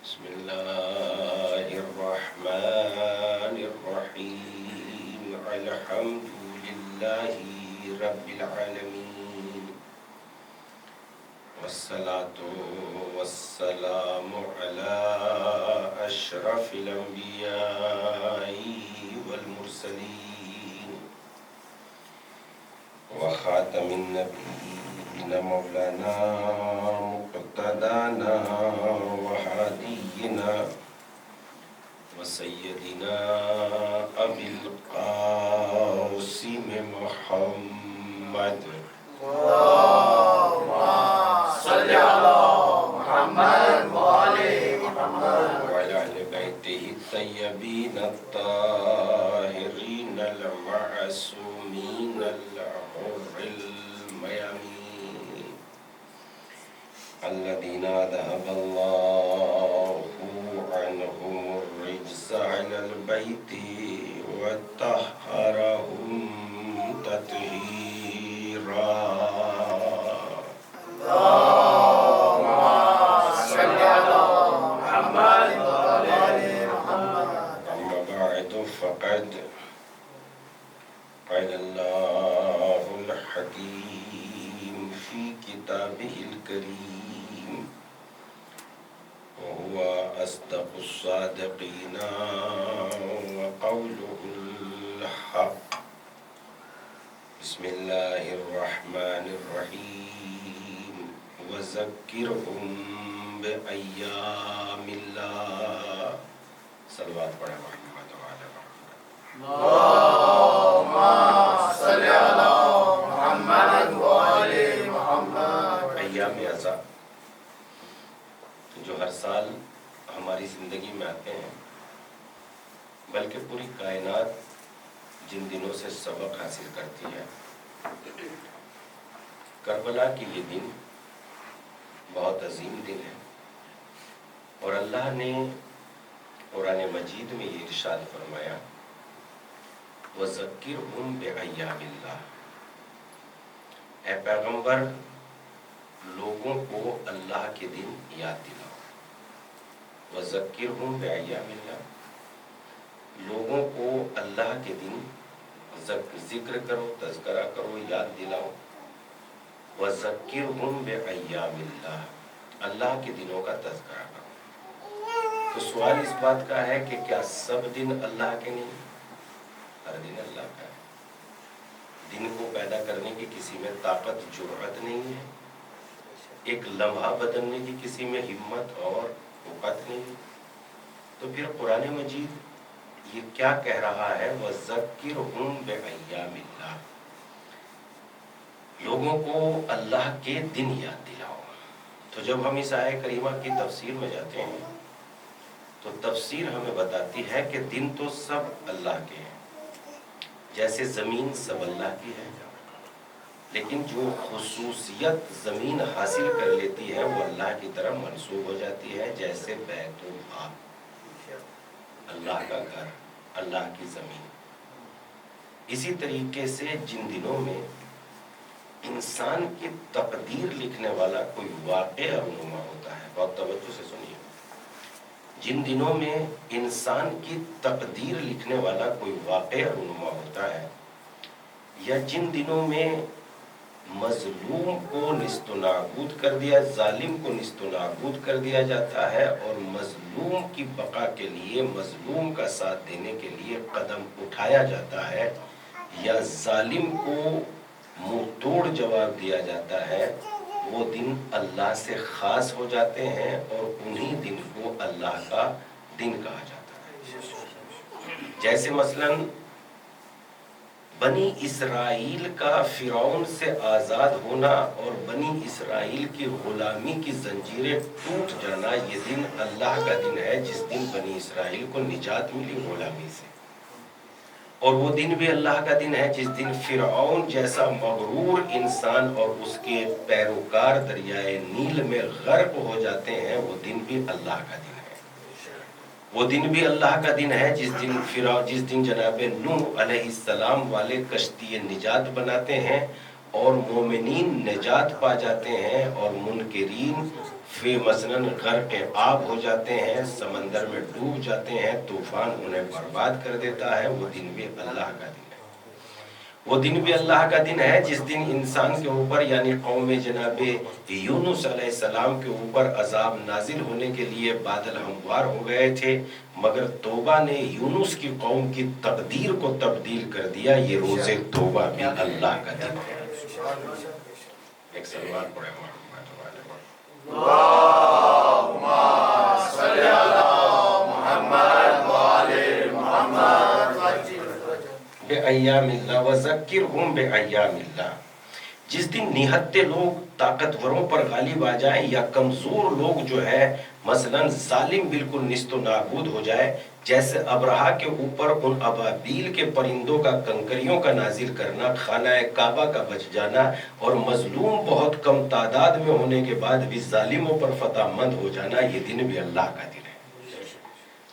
بسم الله الرحمن الرحيم الحمد لله رب العالمين والصلاة والسلام على أشرف الأنبياء والمرسلين وخاتم النبيين مولانا مقتدانا وهادينا وسيدنا أبي القاسم محمد اللهم صل على محمد وآل محمد وعلى أهل بيته الطيبين الطاهرين المعصومين الغر الميامين الذين ذهب الله عنهم الرجس على البيت وطهرهم تطهيرا. اللهم صل على محمد وآل محمد. أما بعد فقد قال الله الحكيم في كتابه الكريم وهو أصدق الصادقين وقوله الحق. بسم الله الرحمن الرحيم وذكرهم بأيام الله. صلوات پڑھیں محمد وعلى محمد. اللهم صل على محمد وآل محمد. ایام اعزا جو ہر سال ہماری زندگی میں آتے ہیں، بلکہ پوری کائنات جن دنوں سے سبق حاصل کرتی ہے، کربلا کی یہ دن بہت عظیم دن ہے، اور اللہ نے قرآن مجید میں یہ ارشاد فرمایا وَذَكِّرْهُمْ بِأَيَّامِ اللَّهِ. اے پیغمبر، لوگوں کو اللہ کے دن یاد دلاؤ. وَذَكِّرْهُمْ بِأَيَّامِ اللَّهِ، لوگوں کو اللہ کے دن ذکر کرو، تذکرہ کرو، یاد دلاؤ. وَذَكِّرْهُمْ بِأَيَّامِ اللَّهِ، اللہ کے دنوں کا تذکرہ کرو. تو سوال اس بات کا ہے کہ کیا سب دن اللہ کے نہیں؟ ہر دن اللہ کا ہے. دن کو پیدا کرنے کی کسی میں طاقت جرأت نہیں ہے، ایک لمحہ بدلنے کی کسی میں ہمت اور قوت نہیں ہے. تو پھر قرآن مجید یہ کیا کہہ رہا ہے؟ وَذَكِّرْهُمْ بِأَيَّامِ اللَّهِ، لوگوں کو اللہ کے دن یاد دلاؤ. تو جب ہم اس آیہ کریمہ کی تفسیر میں جاتے ہیں تو تفسیر ہمیں بتاتی ہے کہ دن تو سب اللہ کے ہیں، جیسے زمین سب اللہ کی ہے، لیکن جو خصوصیت زمین حاصل کر لیتی ہے وہ اللہ کی طرف منسوب ہو جاتی ہے، جیسے بیت اللہ، اللہ کا گھر، اللہ کی زمین. اسی طریقے سے جن دنوں میں انسان کی تقدیر لکھنے والا کوئی واقعہ رونما ہوتا ہے، بہت توجہ سے سنیے، جن دنوں میں انسان کی تقدیر لکھنے والا کوئی واقعہ رونما ہوتا ہے، یا جن دنوں میں مظلوم کو نیست و نابود کر دیا، ظالم کو نیست و نابود کر دیا جاتا ہے، اور مظلوم کی بقا کے لیے، مظلوم کا ساتھ دینے کے لیے قدم اٹھایا جاتا ہے، یا ظالم کو منہ توڑ جواب دیا جاتا ہے، وہ دن اللہ سے خاص ہو جاتے ہیں، اور انہی دن کو اللہ کا دن کہا جاتا ہے. جیسے مثلاً بنی اسرائیل کا فرعون سے آزاد ہونا اور بنی اسرائیل کی غلامی کی زنجیریں ٹوٹ جانا، یہ دن اللہ کا دن ہے جس دن بنی اسرائیل کو نجات ملی غلامی سے. اور وہ دن بھی اللہ کا دن ہے جس دن فرعون جیسا مغرور انسان اور اس کے پیروکار دریائے نیل میں غرق ہو جاتے ہیں، وہ دن بھی اللہ کا دن ہے. وہ دن بھی اللہ کا دن ہے جس دن جناب نوح علیہ السلام والے کشتی نجات بناتے ہیں اور مومنین نجات پا جاتے ہیں، اور منکرین مثلاً غرق آب ہو جاتے ہیں، سمندر میں ڈوب جاتے ہیں، طوفان انہیں برباد کر دیتا ہے، وہ دن بھی اللہ کا دن ہے۔ وہ دن بھی اللہ کا دن ہے جس دن انسان کے اوپر یعنی قوم جناب یونس علیہ السلام کے اوپر عذاب نازل ہونے کے لیے بادل ہموار ہو گئے تھے، مگر توبہ نے یونس کی قوم کی تقدیر کو تبدیل کر دیا۔ یہ روز توبہ بھی اللہ کا دن ہے۔ ایک سلوات پڑھے اللہم صلی علی محمد وآل محمد بِأَيَّامِ اللَّهِ وَذَكِّرْهُمْ بِأَيَّامِ اللَّهِ۔ جس دن نہتے لوگ طاقتوروں پر غالب آ جائیں یا کمزور لوگ جو ہے مثلا ظالم بالکل نیست و نابود ہو جائے، جیسے ابرہا کے اوپر ان ابابیل کے پرندوں کا کنکریوں کا نازل کرنا، خانہ کعبہ کا بچ جانا اور مظلوم بہت کم تعداد میں ہونے کے بعد بھی ظالموں پر فتح مند ہو جانا، یہ دن بھی اللہ کا دن ہے۔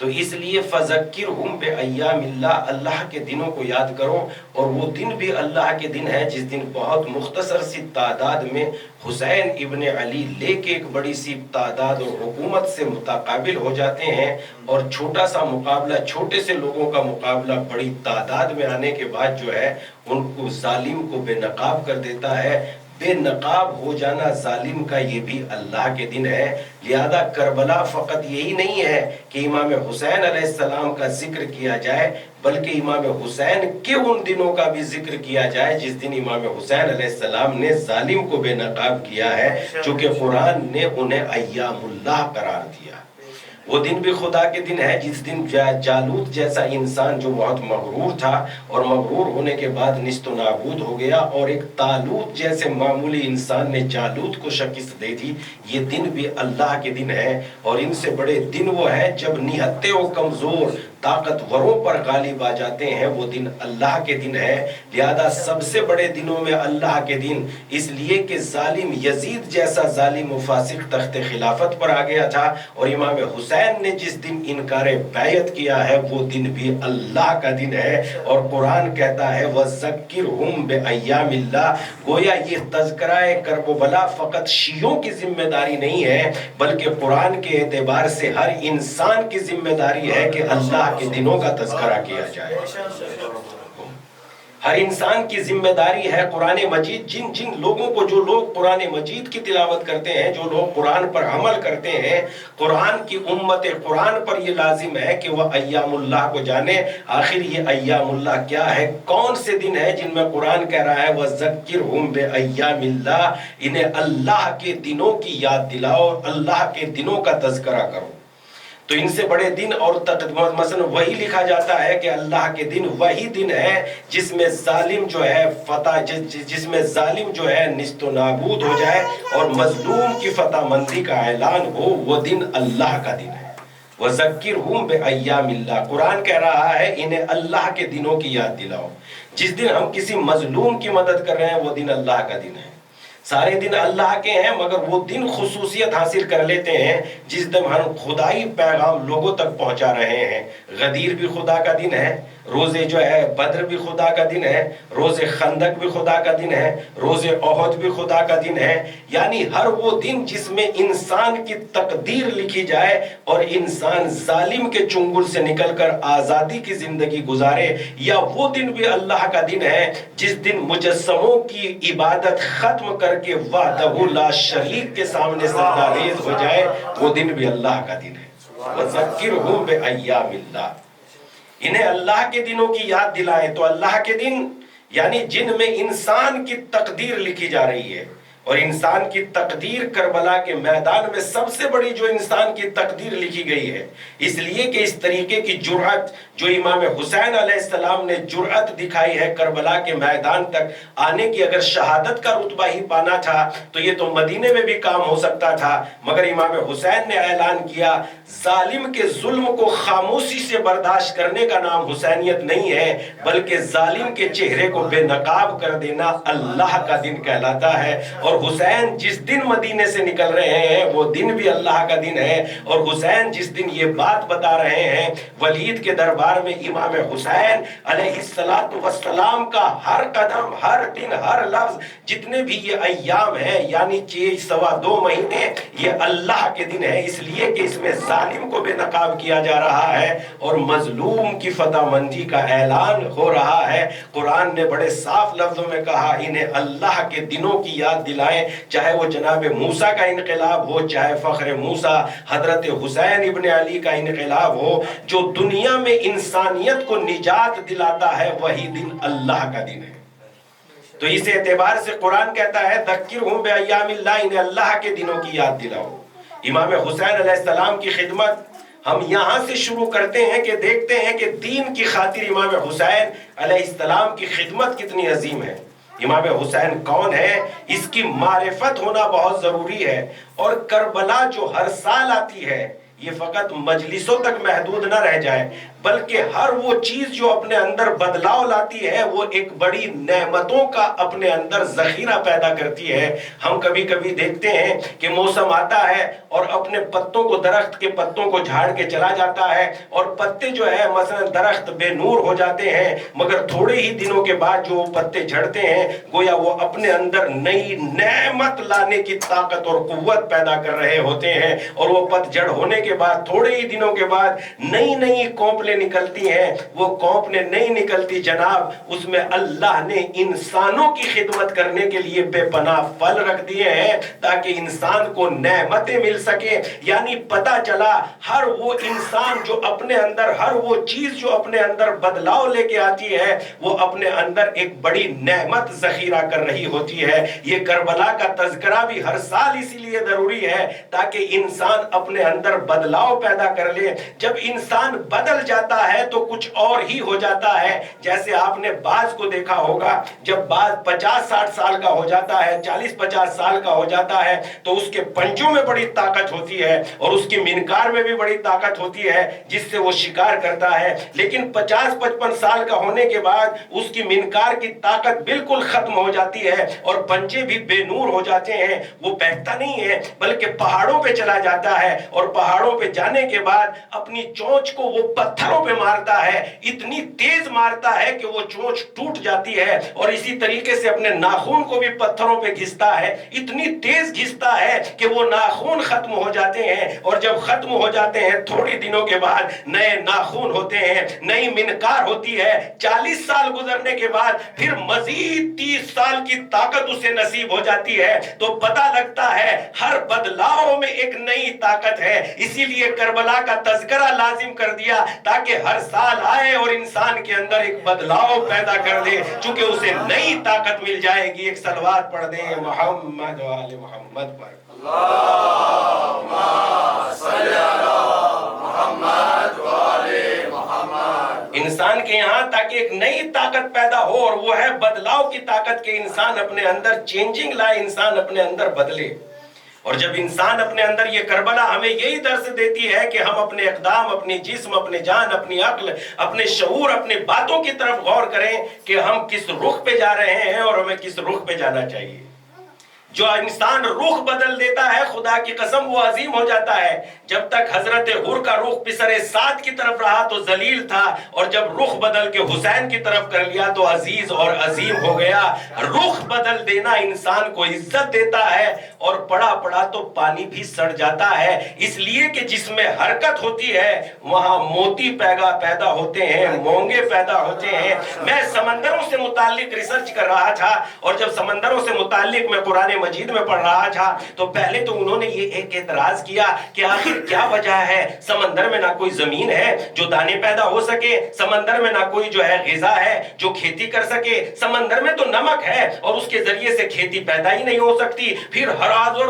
تو اس لیے فذکرہم بأیام اللہ، اللہ کے دنوں کو یاد کرو، اور وہ دن بھی اللہ کے دن ہے جس دن بہت مختصر سی تعداد میں حسین ابن علی لے کے ایک بڑی سی تعداد اور حکومت سے متقابل ہو جاتے ہیں، اور چھوٹا سا مقابلہ، چھوٹے سے لوگوں کا مقابلہ بڑی تعداد میں آنے کے بعد جو ہے ان کو ظالم کو بے نقاب کر دیتا ہے۔ بے نقاب ہو جانا ظالم کا یہ بھی اللہ کے دن ہے۔ لہذا کربلا فقط یہی نہیں ہے کہ امام حسین علیہ السلام کا ذکر کیا جائے، بلکہ امام حسین کے ان دنوں کا بھی ذکر کیا جائے جس دن امام حسین علیہ السلام نے ظالم کو بے نقاب کیا ہے، چونکہ قرآن نے انہیں ایام اللہ قرار دیا۔ وہ دن بھی خدا کے دن ہے جس دن جالوت جیسا انسان جو بہت مغرور تھا اور مغرور ہونے کے بعد نیست و نابود ہو گیا، اور ایک طالوت جیسے معمولی انسان نے جالوت کو شکست دے دی، یہ دن بھی اللہ کے دن ہے۔ اور ان سے بڑے دن وہ ہے جب نہتے و کمزور طاقتوروں پر غالب آ جاتے ہیں، وہ دن اللہ کے دن ہے۔ لہذا سب سے بڑے دنوں میں اللہ کے دن، اس لیے کہ ظالم یزید جیسا ظالم و فاسق تخت خلافت پر آ گیا تھا، اور امام حسین نے جس دن انکار بیعت کیا ہے وہ دن بھی اللہ کا دن ہے۔ اور قرآن کہتا ہے وَذَكِّرْهُمْ بِأَيَّامِ اللَّهِ، گویا یہ تذکرہ کربلا فقط شیعوں کی ذمہ داری نہیں ہے، بلکہ قرآن کے اعتبار سے ہر انسان کی ذمہ داری ہے کہ اللہ کے دنوں کا تذکرہ کیا جائے۔ ہر انسان کی ذمہ داری ہے قرآن مجید، جن لوگوں کو، جو لوگ قرآن مجید کی تلاوت کرتے ہیں، جو لوگ قرآن پر عمل کرتے ہیں، قرآن کی امت قرآن پر یہ لازم ہے کہ وہ ایام اللہ کو جانے۔ آخر یہ ایام اللہ کیا ہے، کون سے دن ہے جن میں قرآن کہہ رہا ہے وَذَكِّرْهُمْ بِأَيَّامِ اللَّهِ، انہیں اللہ کے دنوں کی یاد دلاؤ، اللہ کے دنوں کا تذکرہ کرو۔ تو ان سے بڑے دن اور مثلا وہی لکھا جاتا ہے کہ اللہ کے دن وہی دن ہے جس میں ظالم جو ہے فتح، جس میں ظالم جو ہے نیست و نابود ہو جائے اور مظلوم کی فتح مندی کا اعلان ہو، وہ دن اللہ کا دن ہے۔ وَذَكِّرْهُمْ بِأَيَّامِ اللَّهِ، قرآن کہہ رہا ہے انہیں اللہ کے دنوں کی یاد دلاؤ۔ جس دن ہم کسی مظلوم کی مدد کر رہے ہیں وہ دن اللہ کا دن ہے۔ سارے دن اللہ کے ہیں، مگر وہ دن خصوصیت حاصل کر لیتے ہیں جس دن ہم خدائی پیغام لوگوں تک پہنچا رہے ہیں۔ غدیر بھی خدا کا دن ہے، روزے جو ہے بدر بھی خدا کا دن ہے، روز خندق بھی خدا کا دن ہے، روز احد بھی خدا کا دن ہے۔ یعنی ہر وہ دن جس میں انسان کی تقدیر لکھی جائے اور انسان ظالم کے چنگل سے نکل کر آزادی کی زندگی گزارے، یا وہ دن بھی اللہ کا دن ہے جس دن مجسموں کی عبادت ختم کر کے وحدہ لا شریک کے سامنے سجدہ ہو جائے، وہ دن بھی اللہ کا دن ہے۔ وَذَكِّرْهُمْ بِأَيَّامِ اللَّهِ، انہیں اللہ کے دنوں کی یاد دلائیں۔ تو اللہ کے دن یعنی جن میں انسان کی تقدیر لکھی جا رہی ہے، اور انسان کی تقدیر کربلا کے میدان میں سب سے بڑی جو انسان کی تقدیر لکھی گئی ہے، اس لیے کہ اس طریقے کی جرأت جو امام حسین علیہ السلام نے جرأت دکھائی ہے کربلا کے میدان تک آنے کی، اگر شہادت کا رتبہ ہی پانا تھا تو یہ تو مدینے میں بھی کام ہو سکتا تھا، مگر امام حسین نے اعلان کیا ظالم کے ظلم کو خاموشی سے برداشت کرنے کا نام حسینیت نہیں ہے، بلکہ ظالم کے چہرے کو بے نقاب کر دینا اللہ کا دن کہلاتا ہے۔ اور اور حسین جس دن مدینے سے نکل رہے ہیں وہ دن بھی اللہ کا دن ہے، اور حسین جس دن یہ بات بتا رہے ہیں ولید کے دربار میں، امام حسین علیہ السلام کا ہر قدم، ہر دن، ہر لفظ، جتنے بھی یہ ایام ہیں یعنی 2 مہینے، یہ اللہ کے دن ہے، اس لیے کہ اس میں ظالم کو بے نقاب کیا جا رہا ہے اور مظلوم کی فتح مندی کا اعلان ہو رہا ہے۔ قرآن نے بڑے صاف لفظوں میں کہا انہیں اللہ کے دنوں کی یاد دلائیں، چاہے وہ جناب موسیٰ کا انقلاب ہو، چاہے فخر موسیٰ حضرت حسین ابن علی کا انقلاب ہو، جو دنیا میں انسانیت کو نجات دلاتا ہے وہی دن اللہ کا دن ہے۔ تو اس اعتبار سے قرآن کہتا ہے ذکرہم بایام اللہ، انہیں اللہ کے دنوں کی یاد دلاؤ۔ امام حسین علیہ السلام کی خدمت ہم یہاں سے شروع کرتے ہیں کہ دیکھتے ہیں کہ دین کی خاطر امام حسین علیہ السلام کی خدمت کتنی عظیم ہے۔ امام حسین کون ہے، اس کی معرفت ہونا بہت ضروری ہے۔ اور کربلا جو ہر سال آتی ہے یہ فقط مجلسوں تک محدود نہ رہ جائے، بلکہ ہر وہ چیز جو اپنے اندر بدلاؤ لاتی ہے وہ ایک بڑی نعمتوں کا اپنے اندر ذخیرہ پیدا کرتی ہے۔ ہم کبھی کبھی دیکھتے ہیں کہ موسم آتا ہے اور اپنے پتوں کو، درخت کے پتوں کو جھاڑ کے چلا جاتا ہے، اور پتے جو ہے مثلا درخت بے نور ہو جاتے ہیں، مگر تھوڑے ہی دنوں کے بعد جو پتے جھڑتے ہیں گویا وہ اپنے اندر نئی نعمت لانے کی طاقت اور قوت پیدا کر رہے ہوتے ہیں، اور وہ پت جھڑ ہونے کے بعد تھوڑے ہی دنوں کے بعد نئی نئی کونپلیں نکلتی ہیں۔ وہ کونپلیں نہیں نکلتی جناب، اس میں اللہ نے انسانوں کی خدمت کرنے کے لیے بے پناہ پھل رکھ دیے ہیں تاکہ انسان کو نعمتیں مل سکیں۔ یعنی پتہ چلا ہر وہ انسان جو اپنے اندر، ہر وہ چیز جو اپنے اندر بدلاؤ لے کے آتی ہے وہ اپنے اندر ایک بڑی نعمت ذخیرہ کر رہی ہوتی ہے۔ یہ کربلا کا تذکرہ بھی ہر سال اسی لیے ضروری ہے تاکہ انسان اپنے اندر بدلاؤ پیدا کر لے۔ جب انسان بدل جاتا ہے تو کچھ اور ہی ہو جاتا ہے۔ جیسے آپ نے باز کو دیکھا ہوگا، جب باز 50-60 سال کا ہو جاتا ہے، 40-50 سال کا ہو جاتا ہے تو اس کے پنجوں میں بڑی طاقت ہوتی ہے اور اس کی منکار میں بھی بڑی طاقت ہوتی ہے جس سے وہ شکار کرتا ہے۔ لیکن 50-55 سال کا ہونے کے بعد اس کی منکار کی طاقت بالکل ختم ہو جاتی ہے اور پنجے بھی بے نور ہو جاتے ہیں۔ وہ بیٹھتا نہیں ہے بلکہ پہاڑوں پہ چلا جاتا ہے، اور پہاڑوں پہ جانے کے بعد اپنی چونچ کو وہ پتھروں پہ مارتا ہے، اتنی تیز مارتا ہے کہ وہ چونچ ٹوٹ جاتی ہے، اور اسی طریقے سے اپنے ناخون کو بھی پتھروں پہ گھستا ہے، اتنی تیز گھستا ہے کہ وہ ناخون ختم ہو جاتے ہیں، اور جب ختم ہو جاتے ہیں تھوڑی دنوں کے بعد نئے ناخون ہوتے ہیں، نئی منکار ہوتی ہے۔ 40 سال گزرنے کے بعد پھر مزید 30 سال کی طاقت اسے نصیب ہو جاتی ہے، تو پتہ لگتا ہے ہر بدلاؤ میں ایک نئی طاقت ہے۔ اسی لیے کربلا کا تذکرہ لازم کر دیا تاکہ ہر سال آئے اور انسان کے اندر ایک بدلاؤ پیدا کر دے، چونکہ اسے نئی طاقت مل جائے گی۔ ایک صلوات پڑھ دیں محمد و آل محمد پر۔ اللہم صلی علی محمد و آل محمد۔ انسان کے یہاں تاکہ ایک نئی طاقت پیدا ہو، اور وہ ہے بدلاؤ کی طاقت، کہ انسان اپنے اندر چینجنگ لائے، انسان اپنے اندر بدلے۔ اور جب انسان اپنے اندر، یہ کربلا ہمیں یہی درس دیتی ہے کہ ہم اپنے اقدام، اپنی جسم، اپنی جان، اپنی عقل، اپنے شعور، اپنی باتوں کی طرف غور کریں کہ ہم کس رخ پہ جا رہے ہیں اور ہمیں کس رخ پہ جانا چاہیے۔ جو انسان رخ بدل دیتا ہے خدا کی قسم وہ عظیم ہو جاتا ہے۔ جب تک حضرت حر کا رخ پسر سعد کی طرف رہا تو ذلیل تھا، اور جب رخ بدل کے حسین کی طرف کر لیا تو عزیز اور عظیم ہو گیا۔ رخ بدل دینا انسان کو عزت دیتا ہے، اور پڑا پڑا تو پانی بھی سڑ جاتا ہے، اس لیے کہ جس میں حرکت ہوتی ہے وہاں موتی پیدا ہوتے ہیں، مونگے پیدا ہوتے ہیں۔ میں سمندروں سے متعلق ریسرچ کر رہا تھا، اور جب سمندروں سے متعلق میں قرآن مجید میں پڑھ رہا تھا تو پہلے تو انہوں نے یہ ایک اعتراض کیا کہ آخر کیا وجہ ہے، سمندر میں نہ کوئی زمین ہے جو دانے پیدا ہو سکے، سمندر میں نہ کوئی جو ہے غذا ہے جو کھیتی کر سکے، سمندر میں تو نمک ہے اور اس کے ذریعے سے کھیتی پیدا ہی نہیں ہو سکتی۔ پھر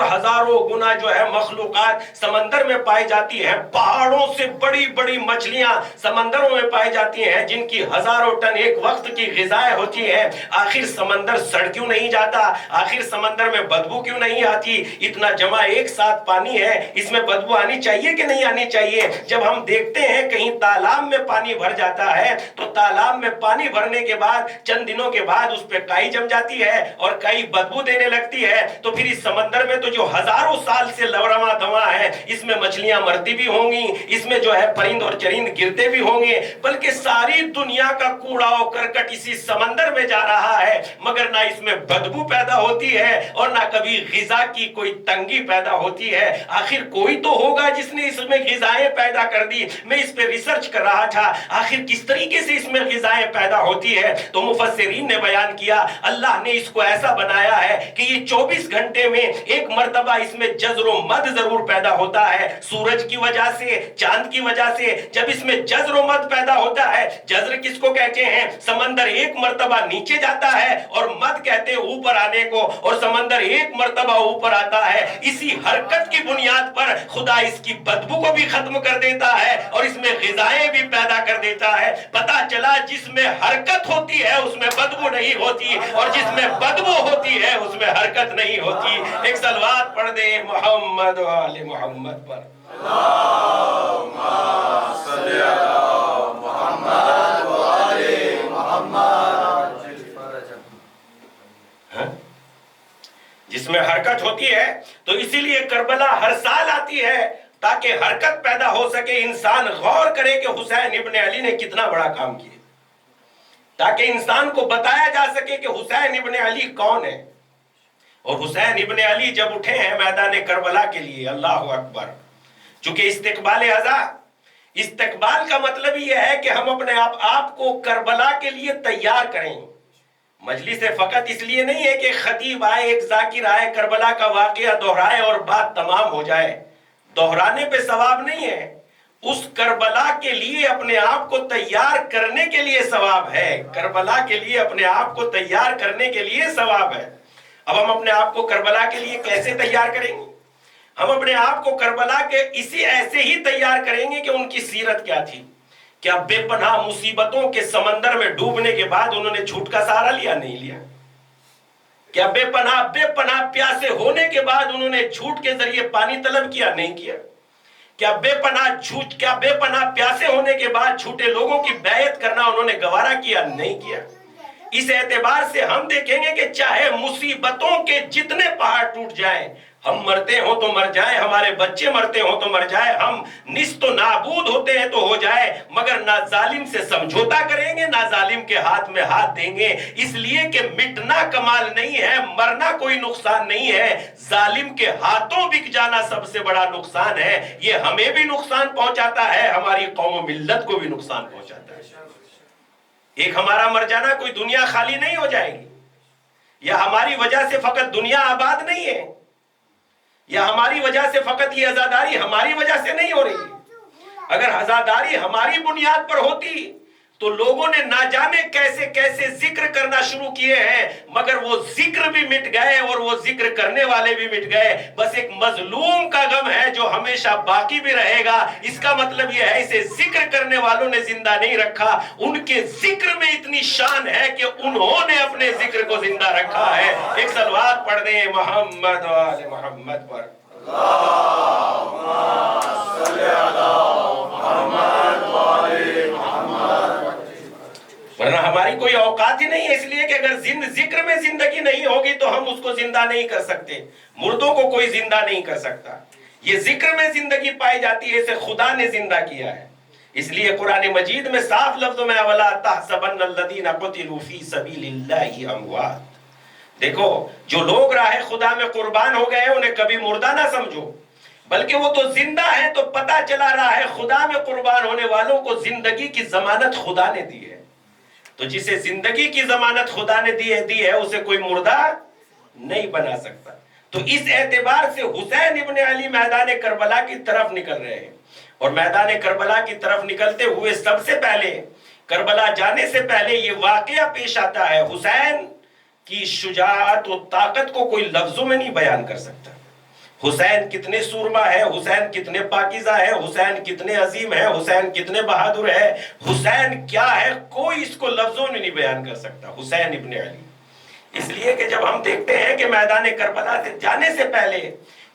ہزاروں گنا جو ہے مخلوقات سمندر میں پائی جاتی ہیں، پہاڑوں سے بڑی بڑی مچھلیاں سمندروں میں پائی جاتی ہیں جن کی ہزاروں ٹن ایک وقت کی غذائیں ہوتی ہیں۔ آخر سمندر سڑ کیوں نہیں جاتا؟ آخر سمندر میں بدبو کیوں نہیں آتی؟ اتنا جمع ایک ساتھ پانی ہے، اس میں بدبو آنی چاہیے کہ نہیں آنی چاہیے؟ جب ہم دیکھتے ہیں کہیں تالاب میں پانی بھر جاتا ہے تو تالاب میں پانی بھرنے کے بعد چند دنوں کے بعد اس پہ کائی جم جاتی ہے اور کائی بدبو دینے لگتی ہے، تو پھر اس سمندر میں تو جو ہزاروں سال سے لورما دواں ہے، اس میں مچھلیاں مرتی بھی ہوں گی، اس میں جو ہے پرند اور چرند گرتے بھی ہوں گے، بلکہ ساری دنیا کا کوڑا و کرکٹ اسی سمندر میں جا رہا ہے، مگر نہ اس میں بدبو پیدا ہوتی ہے اور نہ کبھی غذا کی کوئی تنگی پیدا ہوتی ہے۔ آخر کوئی تو ہوگا جس نے اس میں غذائیں پیدا کر دی۔ میں اس پہ ریسرچ کر رہا تھا آخر کس طریقے سے اس میں غذائیں پیدا ہوتی ہے، تو مفسرین نے بیان کیا اللہ نے اس کو ایسا بنایا ہے کہ یہ 24 گھنٹے میں ایک مرتبہ اس میں جزر و مد ضرور پیدا ہوتا ہے، سورج کی وجہ سے، چاند کی وجہ سے۔ جب اس میں جزر و مد پیدا ہوتا ہے، جزر کس کو کہتے ہیں؟ سمندر ایک مرتبہ نیچے جاتا ہے، اور مد کہتے ہیں اوپر آنے کو، اور سمندر ایک مرتبہ اوپر آتا ہے۔ اسی حرکت کی بنیاد پر خدا اس کی بدبو کو بھی ختم کر دیتا ہے اور اس میں غذائیں بھی پیدا کر دیتا ہے۔ پتا چلا جس میں حرکت ہوتی ہے اس میں بدبو نہیں ہوتی، اور جس میں بدبو ہوتی ہے اس میں حرکت نہیں ہوتی۔ ایک صلوات پڑھ دے محمد و آل محمد پر۔ اللہم صلی علی محمد و آل محمد۔ جس میں حرکت ہوتی ہے، تو اسی لیے کربلا ہر سال آتی ہے تاکہ حرکت پیدا ہو سکے، انسان غور کرے کہ حسین ابن علی نے کتنا بڑا کام کیا، تاکہ انسان کو بتایا جا سکے کہ حسین ابن علی کون ہے۔ اور حسین ابن علی جب اٹھے ہیں میدان کربلا کے لیے، اللہ اکبر، چونکہ استقبال عزا، استقبال کا مطلب یہ ہے کہ ہم اپنے آپ کو کربلا کے لیے تیار کریں۔ مجلس فقط اس لیے نہیں ہے کہ خطیب آئے، ایک ذاکر آئے، کربلا کا واقعہ دہرائے اور بات تمام ہو جائے، دہرانے پہ ثواب نہیں ہے، اس کربلا کے لیے اپنے آپ کو تیار کرنے کے لیے ثواب ہے، کربلا کے لیے اپنے آپ کو تیار کرنے کے لیے ثواب ہے۔ اب ہم اپنے آپ کو کربلا کے لیے کیسے تیار کریں گے؟ ہم اپنے آپ کو کربلا کے اسی ایسے ہی تیار کریں گے کہ ان کی سیرت کیا تھی۔ کیا بے پناہ مصیبتوں کے سمندر میں ڈوبنے کے بعد انہوں نے جھوٹ کا سہارا لیا؟ نہیں لیا۔ کیا بے پناہ پیاسے ہونے کے بعد انہوں نے جھوٹ کے ذریعے پانی طلب کیا؟ نہیں کیا۔ کیا بے پناہ پیاسے ہونے کے بعد جھوٹے لوگوں کی بیعت کرنا انہوں نے گوارا کیا؟ نہیں کیا۔ اس اعتبار سے ہم دیکھیں گے کہ چاہے مصیبتوں کے جتنے پہاڑ ٹوٹ جائیں، ہم مرتے ہوں تو مر جائیں، ہمارے بچے مرتے ہوں تو مر جائیں، ہم نست و نابود ہوتے ہیں تو ہو جائے، مگر نہ ظالم سے سمجھوتا کریں گے، نہ ظالم کے ہاتھ میں ہاتھ دیں گے، اس لیے کہ مٹنا کمال نہیں ہے، مرنا کوئی نقصان نہیں ہے، ظالم کے ہاتھوں بک جانا سب سے بڑا نقصان ہے۔ یہ ہمیں بھی نقصان پہنچاتا ہے، ہماری قوم و ملت کو بھی نقصان پہنچاتا ہے۔ ایک ہمارا مر جانا کوئی دنیا خالی نہیں ہو جائے گی، یا ہماری وجہ سے فقط دنیا آباد نہیں ہے، یا ہماری وجہ سے فقط یہ عزاداری ہماری وجہ سے نہیں ہو رہی ہے۔ اگر عزاداری ہماری بنیاد پر ہوتی تو لوگوں نے نہ جانے کیسے کیسے ذکر کرنا شروع کیے ہیں، مگر وہ ذکر بھی مٹ گئے اور وہ ذکر کرنے والے بھی مٹ گئے۔ بس ایک مظلوم کا غم ہے جو ہمیشہ باقی بھی رہے گا۔ اس کا مطلب یہ ہے اسے ذکر کرنے والوں نے زندہ نہیں رکھا، ان کے ذکر میں اتنی شان ہے کہ انہوں نے اپنے ذکر کو زندہ رکھا ہے۔ ایک صلوات پڑھ دیں محمد و آل محمد پر۔ اللہم صلی علی محمد و آل محمد۔ ورنہ ہماری کوئی اوقات ہی نہیں ہے، اس لیے کہ اگر ذکر میں زندگی نہیں ہوگی تو ہم اس کو زندہ نہیں کر سکتے۔ مردوں کو کوئی زندہ نہیں کر سکتا، یہ ذکر میں زندگی پائی جاتی ہے، اسے خدا نے زندہ کیا ہے۔ اس لیے قرآن مجید میں صاف لفظوں میں وَلَا تَحْسَبَنَّ الَّذِينَ قُتِلُوا فِي سَبِيلِ اللَّهِ أَمْوَاتٌ، دیکھو جو لوگ راہ خدا میں قربان ہو گئے انہیں کبھی مردہ نہ سمجھو، بلکہ وہ تو زندہ ہے۔ تو پتہ چلا راہ خدا میں قربان ہونے والوں کو زندگی کی ضمانت خدا نے دی ہے۔ تو جسے زندگی کی ضمانت خدا نے دی ہے اسے کوئی مردہ نہیں بنا سکتا۔ تو اس اعتبار سے حسین ابن علی میدان کربلا کی طرف نکل رہے ہیں، اور میدان کربلا کی طرف نکلتے ہوئے سب سے پہلے، کربلا جانے سے پہلے یہ واقعہ پیش آتا ہے۔ حسین کی شجاعت و طاقت کو کوئی لفظوں میں نہیں بیان کر سکتا۔ حسین کتنے سورما ہے، حسین کتنے پاکیزہ ہے، حسین کتنے عظیم ہے، حسین کتنے بہادر ہے، حسین کیا ہے، کوئی اس کو لفظوں میں نہیں بیان کر سکتا۔ حسین ابن علی اس لیے کہ جب ہم دیکھتے ہیں کہ میدان کربلا سے جانے سے پہلے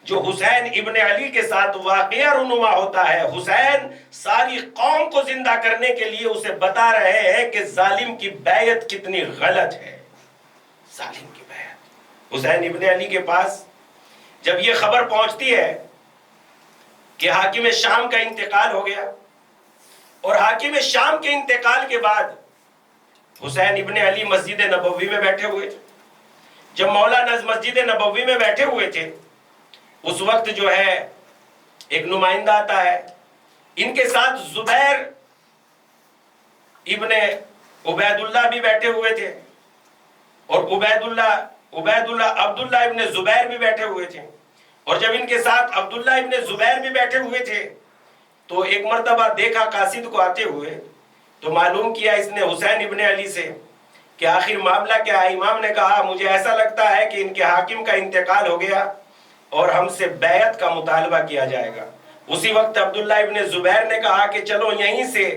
جو حسین ابن علی کے ساتھ واقعہ رونما ہوتا ہے، حسین ساری قوم کو زندہ کرنے کے لیے اسے بتا رہے ہیں کہ ظالم کی بیعت کتنی غلط ہے. ظالم کی بیعت. حسین ابن علی کے پاس جب یہ خبر پہنچتی ہے کہ حاکم شام کا انتقال ہو گیا، اور حاکم شام کے انتقال کے بعد حسین ابن علی مسجد نبوی میں بیٹھے ہوئے تھے. جب مولانا مسجد نبوی میں بیٹھے ہوئے تھے اس وقت جو ہے ایک نمائندہ آتا ہے. ان کے ساتھ زبیر ابن عبید اللہ بھی بیٹھے ہوئے تھے، اور عبداللہ ابن زبیر بھی بیٹھے ہوئے تھے. اور جب ان کے ساتھ عبداللہ ابن زبیر بھی بیٹھے ہوئے تھے تو ایک مرتبہ دیکھا قاصد کو آتے ہوئے، تو معلوم کیا اس نے حسین ابن علی سے کہ آخر معاملہ کیا ہے. امام نے کہا مجھے ایسا لگتا ہے کہ ان کے حاکم کا انتقال ہو گیا اور ہم سے بیعت کا مطالبہ کیا جائے گا. اسی وقت عبداللہ ابن زبیر نے کہا کہ چلو یہیں سے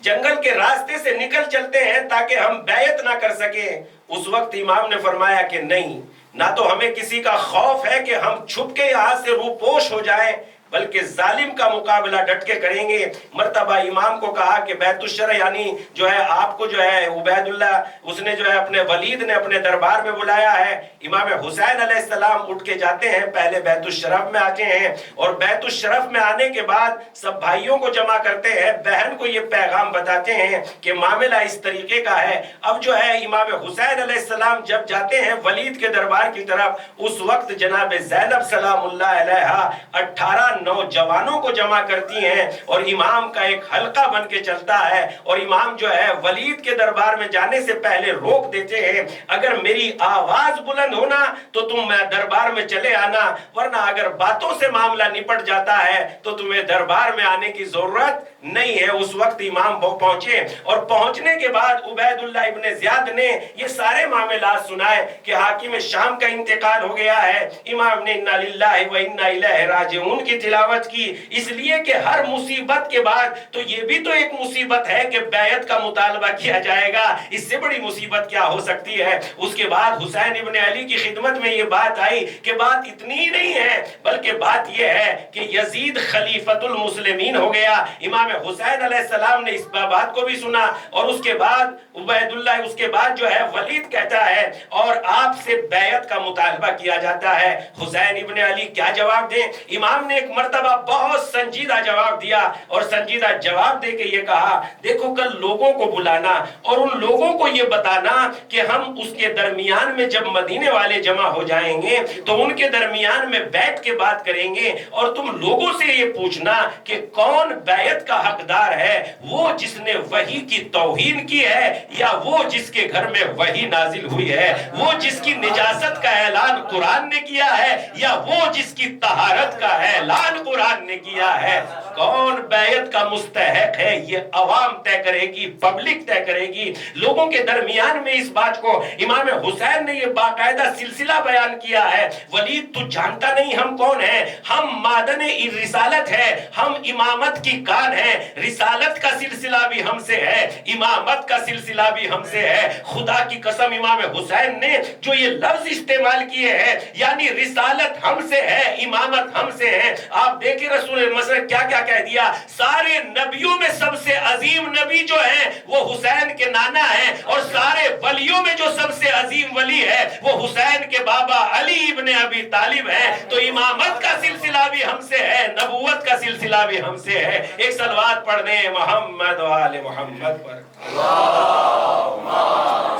جنگل کے راستے سے نکل چلتے ہیں تاکہ ہم بیعت نہ کر سکیں. اس وقت امام نے فرمایا کہ نہیں، نہ تو ہمیں کسی کا خوف ہے کہ ہم چھپ کے یہاں سے روپوش ہو جائیں، بلکہ ظالم کا مقابلہ ڈٹ کے کریں گے. مرتبہ امام کو کہا کہ بیت الشر یعنی جو ہے آپ کو جو ہے عبید اللہ اس نے جو ہے اپنے ولید نے اپنے دربار میں بلایا ہے. امام حسین علیہ السلام اٹھ کے جاتے ہیں، پہلے بیت الشرف میں آتے ہیں، اور بیت الشرف میں آنے کے بعد سب بھائیوں کو جمع کرتے ہیں، بہن کو یہ پیغام بتاتے ہیں کہ معاملہ اس طریقے کا ہے. اب جو ہے امام حسین علیہ السلام جب جاتے ہیں ولید کے دربار کی طرف، اس وقت جناب زینب سلام اللہ علیہا 18 نوجوانوں کو جمع کرتی ہیں اور امام کا ایک حلقہ بن کے چلتا ہے. اور امام جو ہے ولید کے دربار میں جانے سے پہلے روک دیتے ہیں، اگر میری آواز بلند ہونا تو تم دربار میں چلے آنا، ورنہ اگر باتوں سے معاملہ نپٹ جاتا ہے تو تمہیں دربار میں آنے کی ضرورت نہیں ہے. اس وقت امام پہنچے، اور پہنچنے کے بعد عبید اللہ ابن زیاد نے یہ سارے معاملات سنائے کہ حاکم شام کا انتقال ہو گیا ہے. امام نے انا للہ و انا الیہ راجعون کی تلاوت کی، اس لیے کہ ہر مصیبت کے بعد تو یہ بھی تو ایک مصیبت ہے کہ بیعت کا مطالبہ کیا جائے گا، اس سے بڑی مصیبت کیا ہو سکتی ہے. اس کے بعد حسین ابن علی کی خدمت میں یہ بات آئی کہ بات اتنی ہی نہیں ہے بلکہ بات یہ ہے کہ یزید خلیفۃ المسلمین ہو گیا. امام حسین علیہ السلام نے اس بات کو بھی سنا، اور اس کے بعد عبید اللہ اس کے بعد جو ہے ولید کہتا ہے اور آپ سے بیعت کا مطالبہ کیا جاتا ہے. حسین ابن علی کیا جواب دیں؟ امام نے ایک مرتبہ بہت سنجیدہ جواب دیا، اور سنجیدہ جواب دے کے یہ کہا دیکھو کل لوگوں کو بلانا اور ان لوگوں کو یہ بتانا کہ ہم اس کے درمیان میں جب مدینے والے جمع ہو جائیں گے تو ان کے درمیان میں بیٹھ کے بات کریں گے، اور تم لوگوں سے یہ پوچھنا کہ کون بیعت کا حقدار ہے، وہ جس نے وحی کی توہین کی ہے یا وہ جس کے گھر میں وحی نازل ہوئی ہے، وہ جس کی نجاست کا اعلان قرآن نے کیا ہے یا وہ جس کی طہارت کا اعلان قرآن نے کیا ہے. کون بیعت کا مستحق ہے یہ عوام طے کرے گی، پبلک طے کرے گی. لوگوں کے درمیان میں اس بات کو امام حسین نے یہ باقاعدہ سلسلہ بیان کیا ہے. ولید تو جانتا نہیں ہم کون ہیں، ہم مادن رسالت ہے، ہم امامت کی کان ہیں. رسالت کا سلسلہ بھی ہم سے ہے، امامت کا سلسلہ بھی ہم سے ہے. خدا کی قسم امام حسین نے جو یہ لفظ استعمال کیے ہیں یعنی رسالت ہم سے ہے، امامت ہم سے ہے. آپ دیکھیں رسول مثلا کیا کیا کہہ دیا، سارے نبیوں میں سب سے عظیم نبی جو ہے وہ حسین کے نانا ہے، اور سارے ولیوں میں جو سب سے عظیم ولی ہے وہ حسین کے بابا علی ابن ابی طالب ہے. تو امامت کا سلسلہ بھی ہم سے ہے، نبوت کا سلسلہ بھی ہم سے ہے. ایک صلوات پڑھنے محمد و آل محمد پر. اللہم